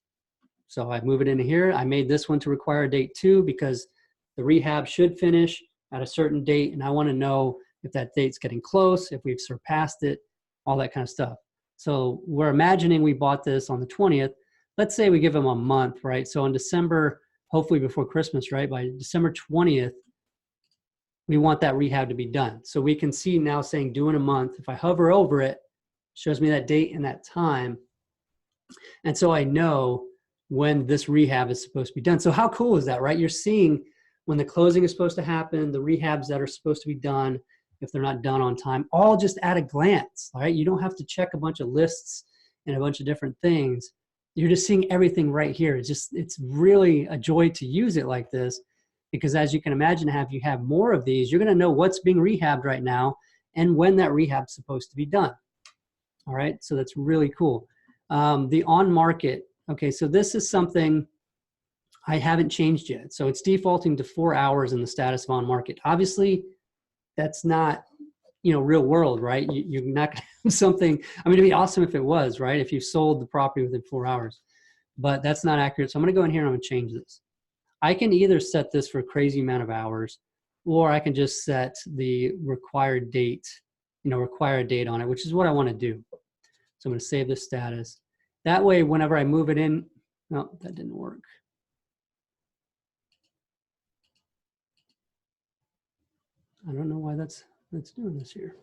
So I move it into here. I made this one to require a date 2 because the rehab should finish at a certain date, and I want to know if that date's getting close, if we've surpassed it, all that kind of stuff. So we're imagining we bought this on the 20th. Let's say we give them a month, right? So in December, hopefully before Christmas, right? By December 20th, we want that rehab to be done. So we can see now saying due in a month. If I hover over it, it shows me that date and that time. And so I know when this rehab is supposed to be done. So how cool is that, right? You're seeing when the closing is supposed to happen, the rehabs that are supposed to be done, if they're not done on time, all just at a glance, all right? You don't have to check a bunch of lists and a bunch of different things. You're just seeing everything right here. It's really a joy to use it like this because as you can imagine, if you have more of these, you're gonna know what's being rehabbed right now and when that rehab's supposed to be done. All right, so that's really cool. The on market, okay, so this is something I haven't changed yet. So it's defaulting to 4 hours in the status of on market. Obviously, that's not, real world, right? You're not gonna have something, I mean, it'd be awesome if it was, right? If you sold the property within 4 hours, but that's not accurate. So I'm gonna go in here and I'm gonna change this. I can either set this for a crazy amount of hours, or I can just set the required date, require a date on it, which is what I wanna do. So I'm gonna save this status. That way, whenever I move it in, no, that didn't work. I don't know why that's doing this here.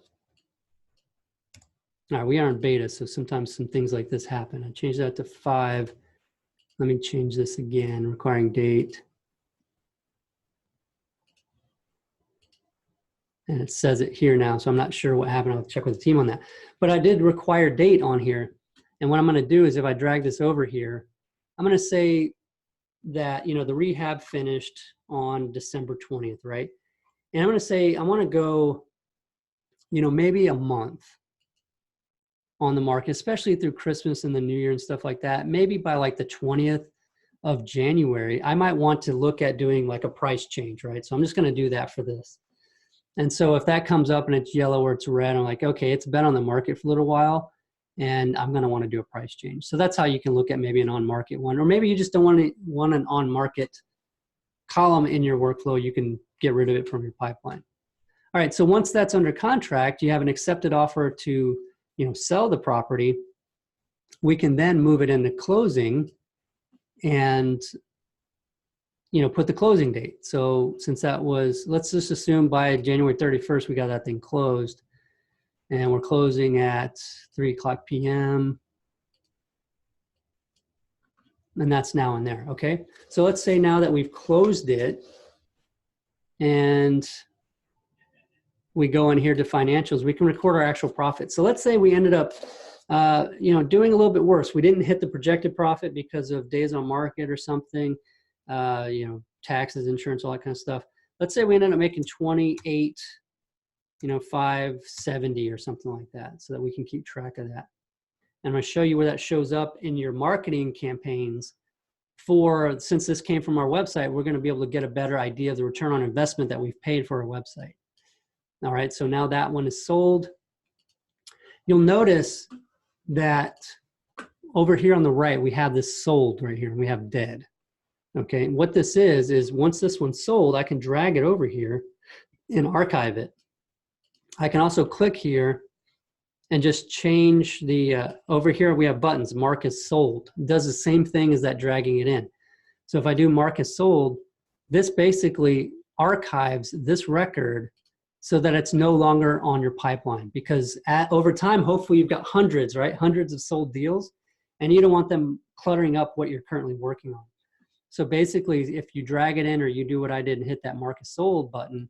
All right, we are in beta, so sometimes some things like this happen. I changed that to 5. Let me change this again, requiring date. And it says it here now, so I'm not sure what happened. I'll check with the team on that. But I did require date on here. And what I'm gonna do is if I drag this over here, I'm gonna say that, the rehab finished on December 20th, right? And I'm gonna say, I wanna go, maybe a month on the market, especially through Christmas and the New Year and stuff like that. Maybe by like the 20th of January, I might want to look at doing like a price change, right? So I'm just gonna do that for this. And so if that comes up and it's yellow or it's red, I'm like, okay, it's been on the market for a little while and I'm gonna wanna do a price change. So that's how you can look at maybe an on-market one, or maybe you just don't want an on-market column in your workflow. You can get rid of it from your pipeline. All right, so once that's under contract, you have an accepted offer to sell the property. We can then move it into closing and put the closing date. So since that was, let's just assume by January 31st, we got that thing closed and we're closing at 3:00 p.m. And that's now in there, okay? So let's say now that we've closed it and we go in here to financials, we can record our actual profit. So let's say we ended up, doing a little bit worse. We didn't hit the projected profit because of days on market or something, taxes, insurance, all that kind of stuff. Let's say we ended up making 28, 570 or something like that, so that we can keep track of that. And I'm going to show you where that shows up in your marketing campaigns. Since this came from our website, we're going to be able to get a better idea of the return on investment that we've paid for our website. All right, so now that one is sold. You'll notice that over here on the right, we have this sold right here, and we have dead. Okay, and what this is once this one's sold, I can drag it over here and archive it. I can also click here and just change the, over here we have buttons, mark as sold. It does the same thing as that dragging it in. So if I do mark as sold, this basically archives this record so that it's no longer on your pipeline, because over time, hopefully you've got hundreds, right? Hundreds of sold deals, and you don't want them cluttering up what you're currently working on. So basically, if you drag it in or you do what I did and hit that mark as sold button,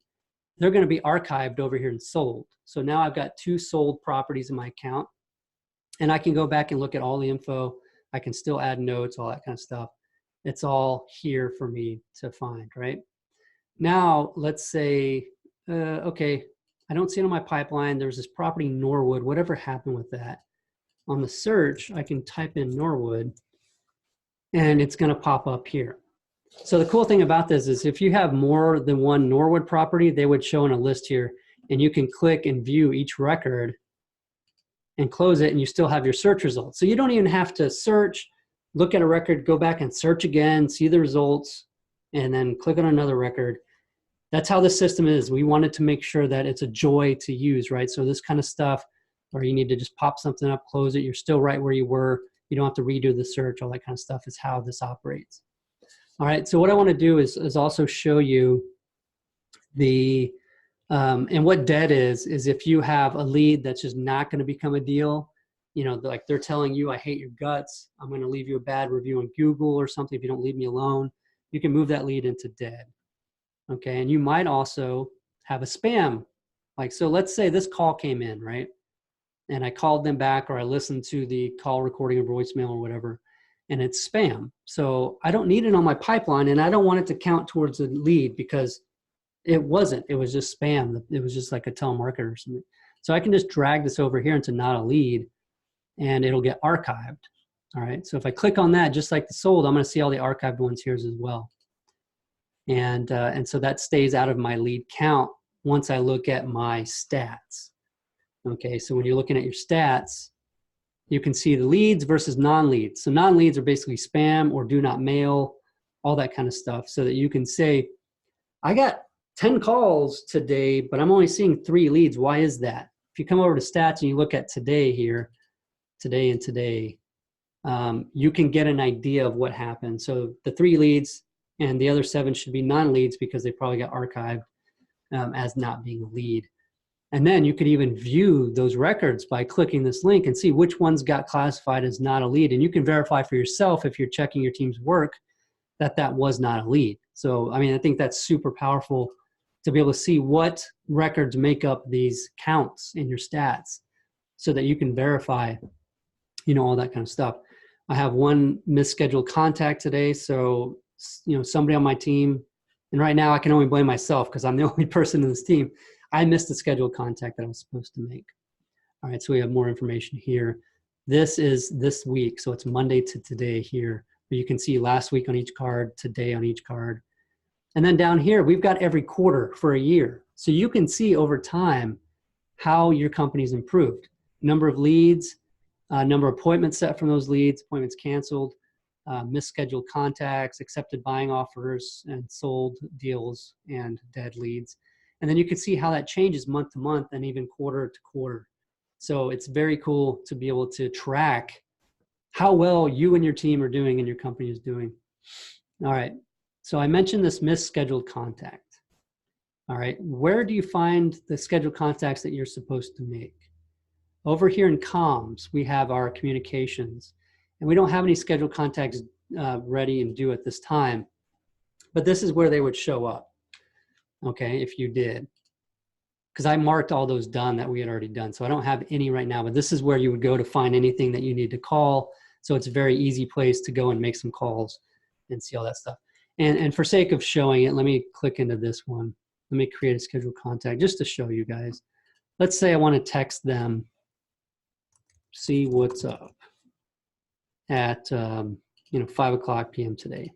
they're going to be archived over here and sold. So now I've got 2 sold properties in my account, and I can go back and look at all the info. I can still add notes, all that kind of stuff. It's all here for me to find, right? Now, let's say, okay, I don't see it on my pipeline. There's this property Norwood. Whatever happened with that? On the search, I can type in Norwood, and it's going to pop up here. So the cool thing about this is if you have more than one Norwood property, they would show in a list here, and you can click and view each record and close it, and you still have your search results. So you don't even have to search, look at a record, go back and search again, see the results, and then click on another record. That's how the system is. We wanted to make sure that it's a joy to use, right? So this kind of stuff, or you need to just pop something up, close it, you're still right where you were. You don't have to redo the search, all that kind of stuff is how this operates. All right, so what I want to do is also show you the, and what dead is if you have a lead that's just not going to become a deal, you know, like they're telling you, I hate your guts, I'm going to leave you a bad review on Google or something if you don't leave me alone, you can move that lead into dead. Okay, and you might also have a spam. Like, so let's say this call came in, right? And I called them back, or I listened to the call recording or voicemail or whatever, and it's spam. So I don't need it on my pipeline, and I don't want it to count towards a lead because it wasn't. It was just spam. It was just like a telemarketer or something. So I can just drag this over here into not a lead, and it'll get archived. All right, so if I click on that, just like the sold, I'm going to see all the archived ones here as well. And so that stays out of my lead count once I look at my stats. Okay, so when you're looking at your stats, you can see the leads versus non-leads. So non-leads are basically spam or do not mail, all that kind of stuff, so that you can say, I got 10 calls today, but I'm only seeing 3 leads. Why is that? If you come over to stats and you look at today here, today and today, you can get an idea of what happened. So the 3 leads and the other 7 should be non-leads because they probably got archived as not being a lead. And then you could even view those records by clicking this link and see which ones got classified as not a lead. And you can verify for yourself if you're checking your team's work that that was not a lead. So, I mean, I think that's super powerful to be able to see what records make up these counts in your stats so that you can verify, you know, all that kind of stuff. I have one misscheduled contact today. So, you know, somebody on my team, and right now I can only blame myself because I'm the only person in this team. I missed the scheduled contact that I was supposed to make. All right, so we have more information here. This is this week, so it's Monday to today here. You can see last week on each card, today on each card. And then down here, we've got every quarter for a year. So you can see over time how your company's improved. Number of leads, number of appointments set from those leads, appointments canceled, misscheduled contacts, accepted buying offers, and sold deals and dead leads. And then you can see how that changes month to month and even quarter to quarter. So it's very cool to be able to track how well you and your team are doing and your company is doing. All right, so I mentioned this misscheduled contact. All right, where do you find the scheduled contacts that you're supposed to make? Over here in comms, we have our communications, and we don't have any scheduled contacts ready and due at this time, but this is where they would show up. Okay, if you did, because I marked all those done that we had already done. So I don't have any right now, but this is where you would go to find anything that you need to call. So it's a very easy place to go and make some calls and see all that stuff. And for sake of showing it, let me click into this one. Let me create a scheduled contact just to show you guys. Let's say I want to text them see what's up at 5 p.m. today.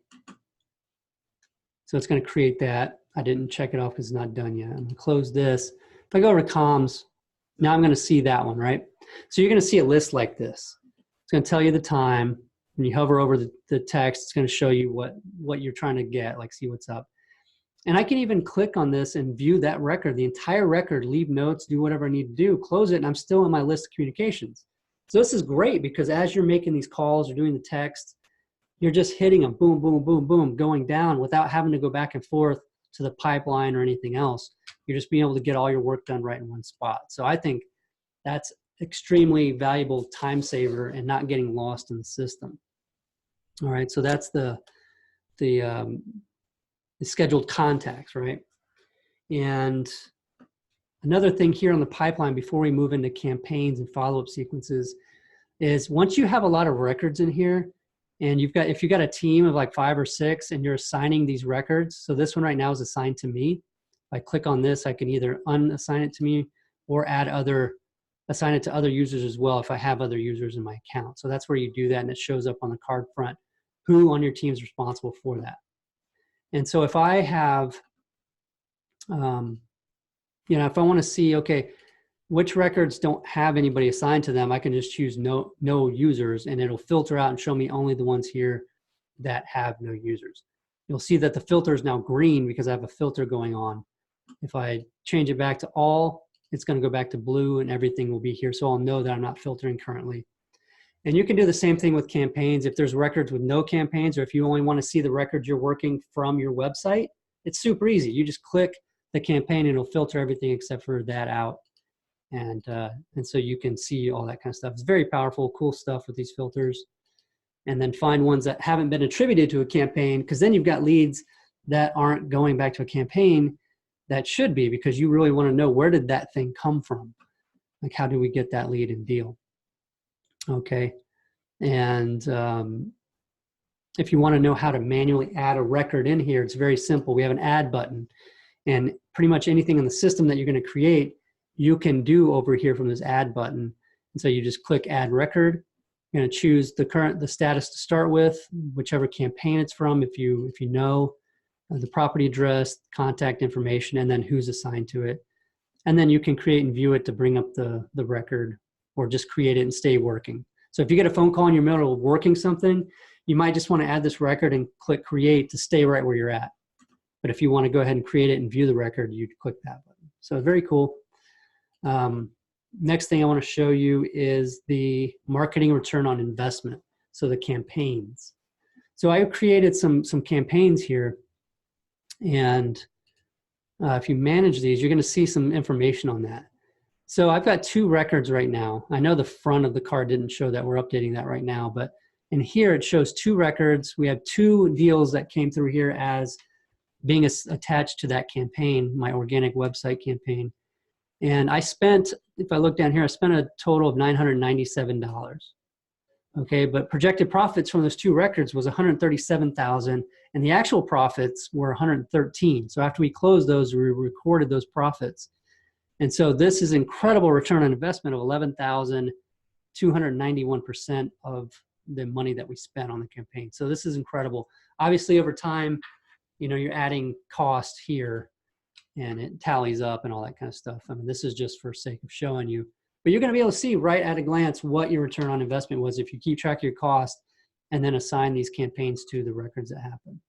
So it's going to create that. I didn't check it off because it's not done yet. I'm going to close this. If I go over to comms, now I'm going to see that one, right? So you're going to see a list like this. It's going to tell you the time. When you hover over the text, it's going to show you what you're trying to get, like see what's up. And I can even click on this and view that record, the entire record, leave notes, do whatever I need to do, close it, and I'm still in my list of communications. So this is great because as you're making these calls or doing the text, you're just hitting a boom, boom, boom, boom, going down without having to go back and forth to the pipeline or anything else. You're just being able to get all your work done right in one spot. So I think that's extremely valuable time saver and not getting lost in the system. All right, so that's the scheduled contacts, right? And another thing here on the pipeline before we move into campaigns and follow-up sequences is once you have a lot of records in here, and if you've got a team of like 5 or 6 and you're assigning these records, so this one right now is assigned to me. If I click on this, I can either unassign it to me or assign it to other users as well if I have other users in my account. So that's where you do that, and it shows up on the card front who on your team is responsible for that. And so if I have, if I want to see, okay, which records don't have anybody assigned to them, I can just choose no users, and it'll filter out and show me only the ones here that have no users. You'll see that the filter is now green because I have a filter going on. If I change it back to all, it's going to go back to blue and everything will be here. So I'll know that I'm not filtering currently. And you can do the same thing with campaigns. If there's records with no campaigns, or if you only want to see the records you're working from your website, it's super easy. You just click the campaign and it'll filter everything except for that out. And so you can see all that kind of stuff. It's very powerful, cool stuff with these filters. And then find ones that haven't been attributed to a campaign, because then you've got leads that aren't going back to a campaign that should be, because you really want to know where did that thing come from? Like how do we get that lead and deal? Okay. And if you want to know how to manually add a record in here, it's very simple. We have an add button, and pretty much anything in the system that you're going to create, you can do over here from this add button. And so you just click add record. You're going to choose the status to start with, whichever campaign it's from, if you know the property address, contact information, and then who's assigned to it. And then you can create and view it to bring up the record, or just create it and stay working. So if you get a phone call in your middle of working something, you might just want to add this record and click create to stay right where you're at. But if you want to go ahead and create it and view the record, you click that button. So very cool. Next thing I want to show you is the marketing return on investment. So the campaigns. So I created some campaigns here, and if you manage these, you're going to see some information on that. So I've got 2 records right now. I know the front of the card didn't show that. We're updating that right now. But in here, it shows 2 records. We have 2 deals that came through here as being attached to that campaign, my organic website campaign. And I spent, if I look down here, I spent a total of $997. Okay, but projected profits from those 2 records was $137,000, and the actual profits were $113,000. So after we closed those, we recorded those profits. And so this is incredible return on investment of 11,291% of the money that we spent on the campaign. So this is incredible. Obviously, over time, you're adding cost here, and it tallies up and all that kind of stuff. I mean, this is just for sake of showing you. But you're going to be able to see right at a glance what your return on investment was if you keep track of your cost and then assign these campaigns to the records that happen.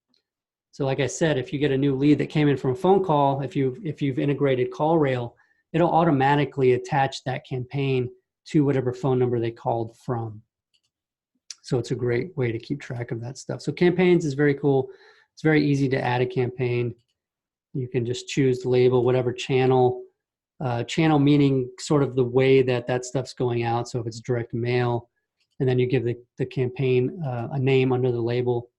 So like I said, if you get a new lead that came in from a phone call, if you've integrated CallRail, it'll automatically attach that campaign to whatever phone number they called from. So it's a great way to keep track of that stuff. So campaigns is very cool. It's very easy to add a campaign. You can just choose the label, whatever channel. Channel meaning sort of the way that stuff's going out. So if it's direct mail, and then you give the campaign a name under the label,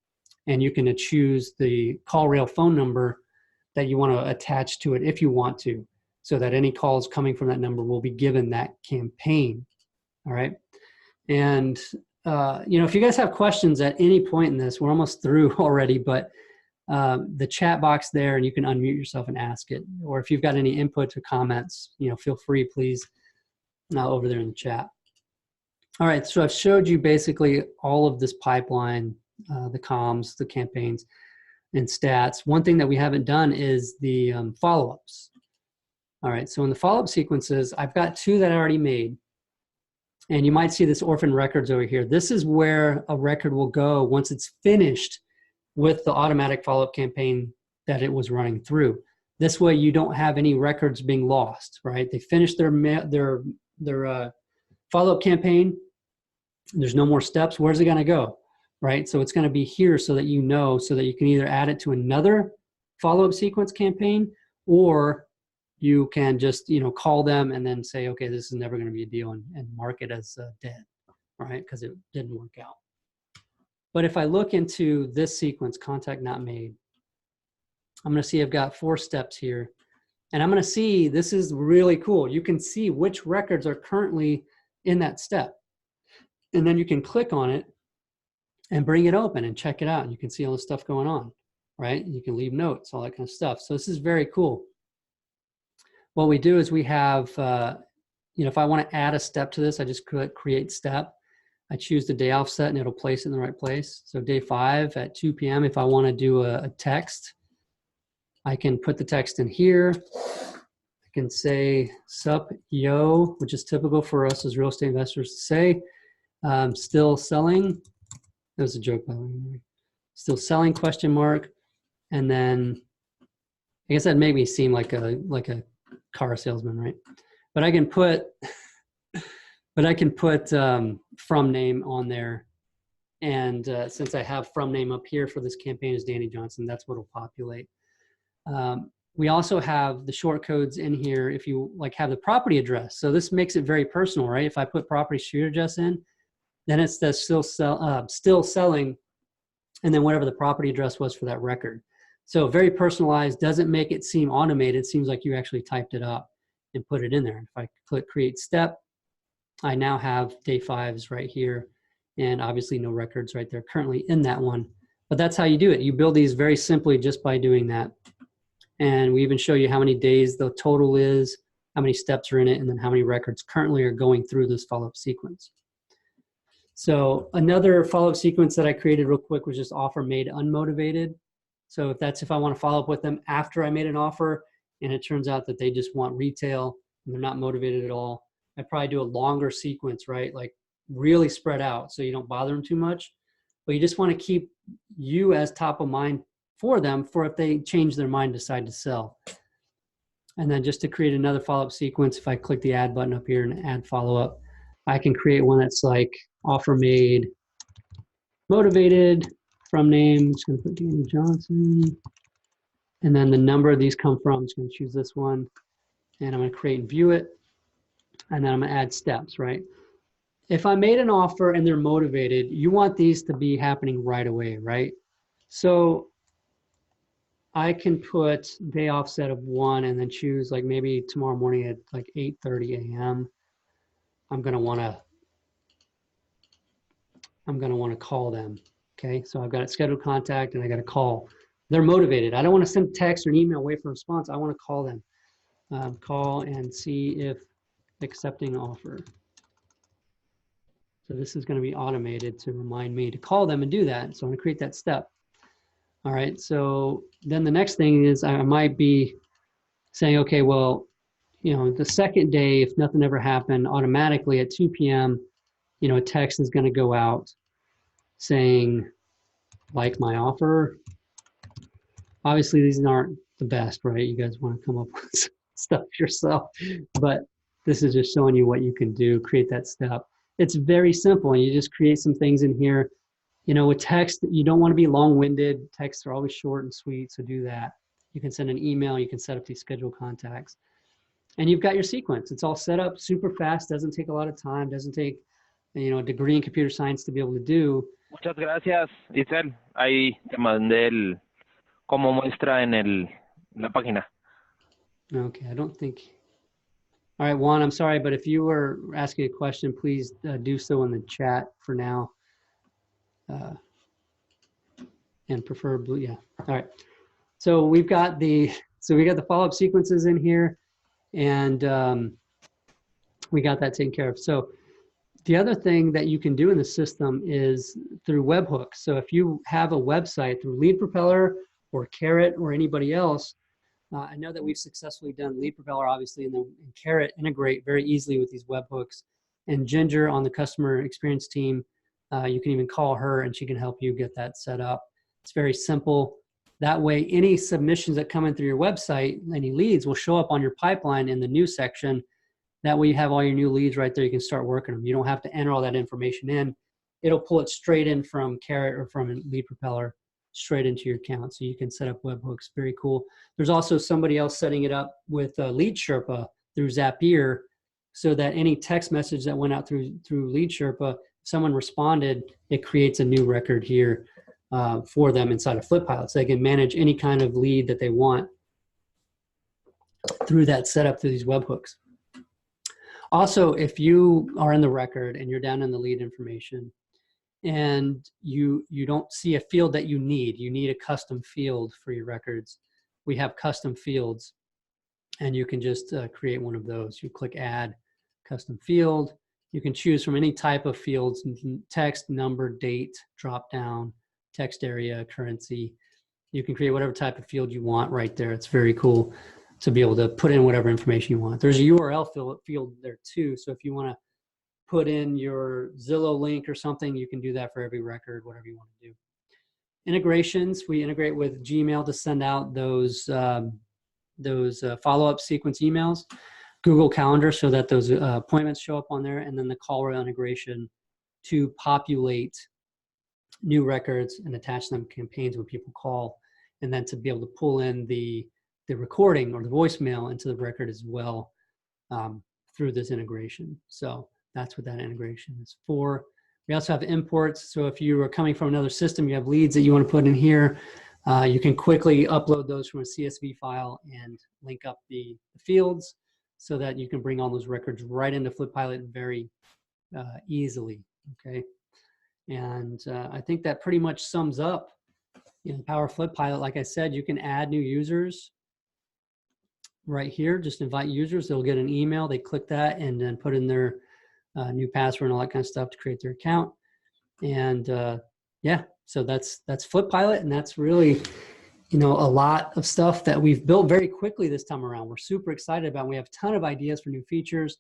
and you can choose the CallRail phone number that you want to attach to it if you want to, so that any calls coming from that number will be given that campaign. All right. And, if you guys have questions at any point in this, we're almost through already, but the chat box there, and you can unmute yourself and ask it. Or if you've got any input or comments, feel free, please, over there in the chat. All right, so I've showed you basically all of this pipeline, the comms, the campaigns, and stats. One thing that we haven't done is the follow-ups. All right, so in the follow-up sequences, I've got 2 that I already made. And you might see this orphan records over here. This is where a record will go once it's finished with the automatic follow-up campaign that it was running through. This way you don't have any records being lost, right? They finished their follow-up campaign. There's no more steps. Where's it gonna go, right? So it's gonna be here so that you know, so that you can either add it to another follow-up sequence campaign, or you can just, you know, call them and then say, okay, this is never going to be a deal, and mark it as dead, right? Because it didn't work out. But if I look into this sequence, contact not made, I'm going to see I've got 4 steps here. And I'm going to see, this is really cool. You can see which records are currently in that step. And then you can click on it and bring it open and check it out. And you can see all the stuff going on, right? You can leave notes, all that kind of stuff. So this is very cool. What we do is we have, you know, if I want to add a step to this, I just click create step. I choose the day offset and it'll place it in the right place. So day 5 at 2 p.m. If I want to do a text, I can put the text in here. I can say sup yo, which is typical for us as real estate investors to say. Still selling. That was a joke, by the way. Still selling question mark. And then I guess that made me seem like a car salesman, right? But I can put from name on there, and since I have from name up here for this campaign is Danny Johnson, that's what will populate. We also have the short codes in here if you like have the property address. So this makes it very personal, right? If I put property street address in, then it's the still selling, and then whatever the property address was for that record. So very personalized, doesn't make it seem automated. It seems like you actually typed it up and put it in there. If I click create step, I now have day 5s right here, and obviously no records right there currently in that one. But that's how you do it. You build these very simply just by doing that. And we even show you how many days the total is, how many steps are in it, and then how many records currently are going through this follow-up sequence. So another follow-up sequence that I created real quick was just offer made unmotivated. So if I want to follow up with them after I made an offer and it turns out that they just want retail and they're not motivated at all, I'd probably do a longer sequence, right? Like really spread out so you don't bother them too much. But you just want to keep you as top of mind for them for if they change their mind, decide to sell. And then just to create another follow-up sequence, if I click the add button up here and add follow-up, I can create one that's like offer made motivated from name. I'm just going to put Danny Johnson. And then the number of these come from, I'm just going to choose this one. And I'm going to create and view it. And then I'm going to add steps, right? If I made an offer and they're motivated, you want these to be happening right away, right? So I can put day offset of 1 and then choose like maybe tomorrow morning at like 8:30 a.m. I'm going to want to call them. Okay, so I've got a scheduled contact and I got a call. They're motivated. I don't want to send text or an email, wait for a response. I want to call them. Call and see if accepting offer. So this is going to be automated to remind me to call them and do that. So I'm going to create that step. All right, so then the next thing is I might be saying, okay, well, you know, the second day, if nothing ever happened, automatically at 2 p.m., you know, a text is going to go out saying, like my offer. Obviously, these aren't the best, right? You guys want to come up with stuff yourself, but this is just showing you what you can do, create that step. It's very simple, and you just create some things in here. You know, with text, you don't want to be long-winded. Texts are always short and sweet, so do that. You can send an email, you can set up these scheduled contacts. And you've got your sequence. It's all set up super fast, doesn't take a lot of time, doesn't take, you know, a degree in computer science to be able to do. Muchas gracias, Itzel. Ahí te mandé el como muestra en la página. Okay, I don't think. All right, Juan, I'm sorry, but if you were asking a question, please do so in the chat for now. And preferably, yeah. All right. So we got the follow-up sequences in here, and we got that taken care of. So The other thing that you can do in the system is through webhooks. So if you have a website through Lead Propeller or Carrot or anybody else, I know that we've successfully done Lead Propeller, obviously, and Carrot integrate very easily with these webhooks. And Ginger on the customer experience team, you can even call her and she can help you get that set up. It's very simple. That way, any submissions that come in through your website, any leads will show up on your pipeline in the new section. That way you have all your new leads right there. You can start working them. You don't have to enter all that information in. It'll pull it straight in from Carrot or from Lead Propeller straight into your account. So you can set up webhooks. Very cool. There's also somebody else setting it up with Lead Sherpa through Zapier, so that any text message that went out through Lead Sherpa, if someone responded, it creates a new record here for them inside of FlipPilot. So they can manage any kind of lead that they want through that setup through these webhooks. Also, if you are in the record and you're down in the lead information and you don't see a field that you need a custom field for your records, we have custom fields and you can just create one of those. You click add custom field. You can choose from any type of fields: text, number, date, drop down, text area, currency. You can create whatever type of field you want right there. It's very cool to be able to put in whatever information you want. There's a URL field there too. So if you want to put in your Zillow link or something, you can do that for every record, whatever you want to do. Integrations, we integrate with Gmail to send out those follow-up sequence emails. Google Calendar, so that those appointments show up on there, and then the call rail integration to populate new records and attach them to campaigns when people call, and then to be able to pull in the recording or the voicemail into the record as well through this integration. So that's what that integration is for. We also have imports. So if you are coming from another system, you have leads that you want to put in here, you can quickly upload those from a CSV file and link up the fields so that you can bring all those records right into FlipPilot very easily, okay? And I think that pretty much sums up the power of FlipPilot. Like I said, you can add new users right here. Just invite users. They'll get an email. They click that and then put in their new password and all that kind of stuff to create their account. And yeah, so that's FlipPilot, and that's really, you know, a lot of stuff that we've built very quickly this time around. We're super excited about. We have a ton of ideas for new features.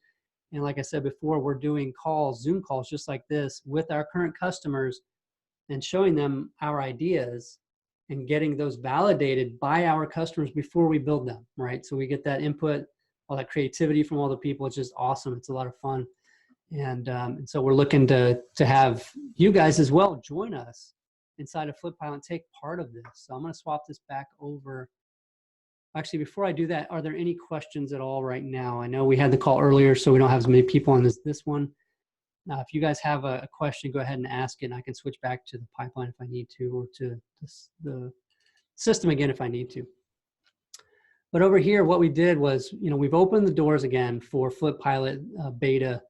And like I said before, we're doing calls, Zoom calls just like this with our current customers and showing them our ideas and getting those validated by our customers before we build them, right? So we get that input, all that creativity from all the people. It's just awesome. It's a lot of fun. And so we're looking to have you guys as well join us inside of FlipPilot and take part of this. So I'm going to swap this back over. Actually, before I do that, are there any questions at all right now? I know we had the call earlier, so we don't have as many people on this one. Now, if you guys have a question, go ahead and ask it, and I can switch back to the pipeline if I need to, or to the system again if I need to. But over here, what we did was, you know, we've opened the doors again for FlipPilot beta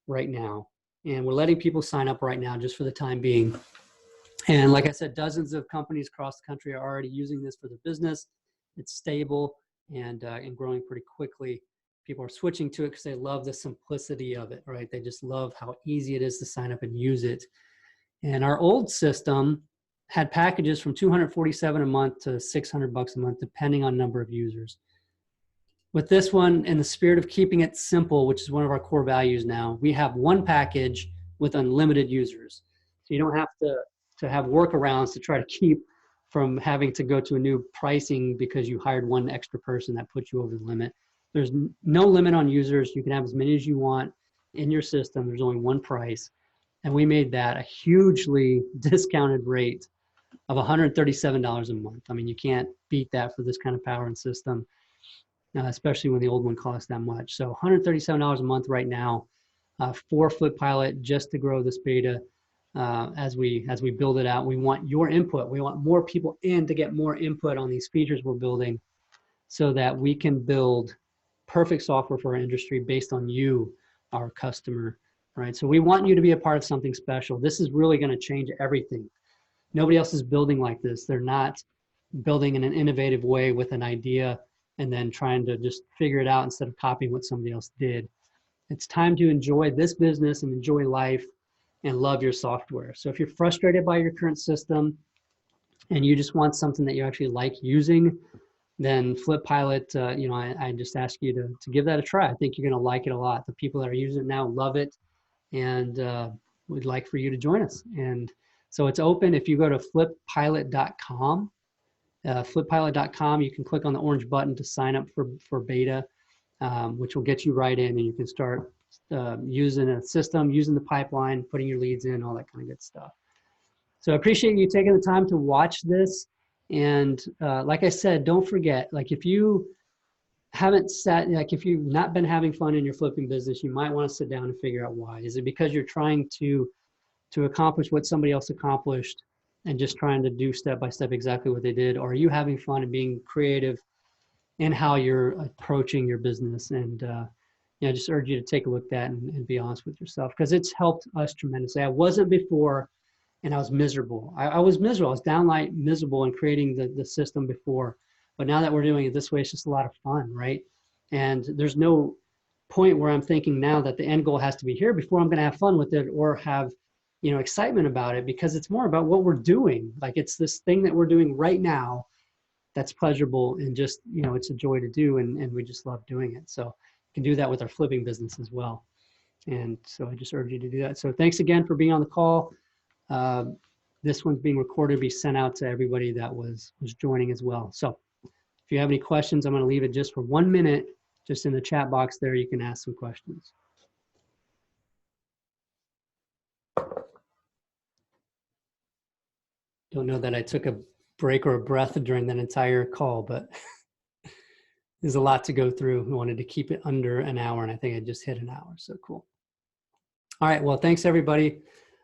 right now, and we're letting people sign up right now just for the time being. And like I said, dozens of companies across the country are already using this for their business. It's stable and growing pretty quickly. People are switching to it because they love the simplicity of it, right? They just love how easy it is to sign up and use it. And our old system had packages from $247 a month to $600 a month, depending on number of users. With this one, in the spirit of keeping it simple, which is one of our core values now, we have one package with unlimited users. So you don't have to have workarounds to try to keep from having to go to a new pricing because you hired one extra person that puts you over the limit. There's no limit on users. You can have as many as you want in your system. There's only one price. And we made that a hugely discounted rate of $137 a month. I mean, you can't beat that for this kind of power and system, especially when the old one costs that much. So $137 a month right now for FlipPilot, just to grow this beta. As we build it out, we want your input. We want more people in to get more input on these features we're building so that we can build perfect software for our industry based on you, our customer, right? So we want you to be a part of something special. This is really going to change everything. Nobody else is building like this. They're not building in an innovative way with an idea and then trying to just figure it out instead of copying what somebody else did. It's time to enjoy this business and enjoy life and love your software. So if you're frustrated by your current system and you just want something that you actually like using, then FlipPilot, you know, I just ask you to give that a try. I think you're going to like it a lot. The people that are using it now love it, and we'd like for you to join us. And so it's open. If you go to flippilot.com, flippilot.com, you can click on the orange button to sign up for beta, which will get you right in, and you can start using a system, using the pipeline, putting your leads in, all that kind of good stuff. So I appreciate you taking the time to watch this. And like I said, don't forget, like if you haven't sat, like if you've not been having fun in your flipping business, you might want to sit down and figure out why. Is it because you're trying to accomplish what somebody else accomplished and just trying to do step by step exactly what they did? Or are you having fun and being creative in how you're approaching your business? And you know, I just urge you to take a look at that and be honest with yourself, because it's helped us tremendously. I wasn't before, and I was miserable. I was miserable. I was downright miserable in creating the system before. But now that we're doing it this way, it's just a lot of fun, right? And there's no point where I'm thinking now that the end goal has to be here before I'm going to have fun with it or have, you know, excitement about it, because it's more about what we're doing. Like it's this thing that we're doing right now that's pleasurable and just, you know, it's a joy to do, and we just love doing it. So you can do that with our flipping business as well. And so I just urge you to do that. So thanks again for being on the call. This one's being recorded, be sent out to everybody that was joining as well. So if you have any questions, I'm going to leave it just for 1 minute, just in the chat box there. You can ask some questions. Don't know that I took a break or a breath during that entire call, but there's a lot to go through. We wanted to keep it under an hour, and I think I just hit an hour. So cool. All right. Well, thanks everybody.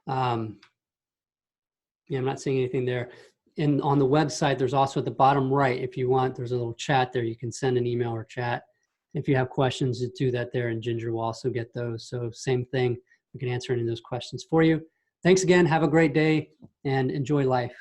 Yeah, I'm not seeing anything there. And on the website, there's also at the bottom right, if you want, there's a little chat there. You can send an email or chat. If you have questions, just do that there, and Ginger will also get those. So same thing, we can answer any of those questions for you. Thanks again. Have a great day and enjoy life.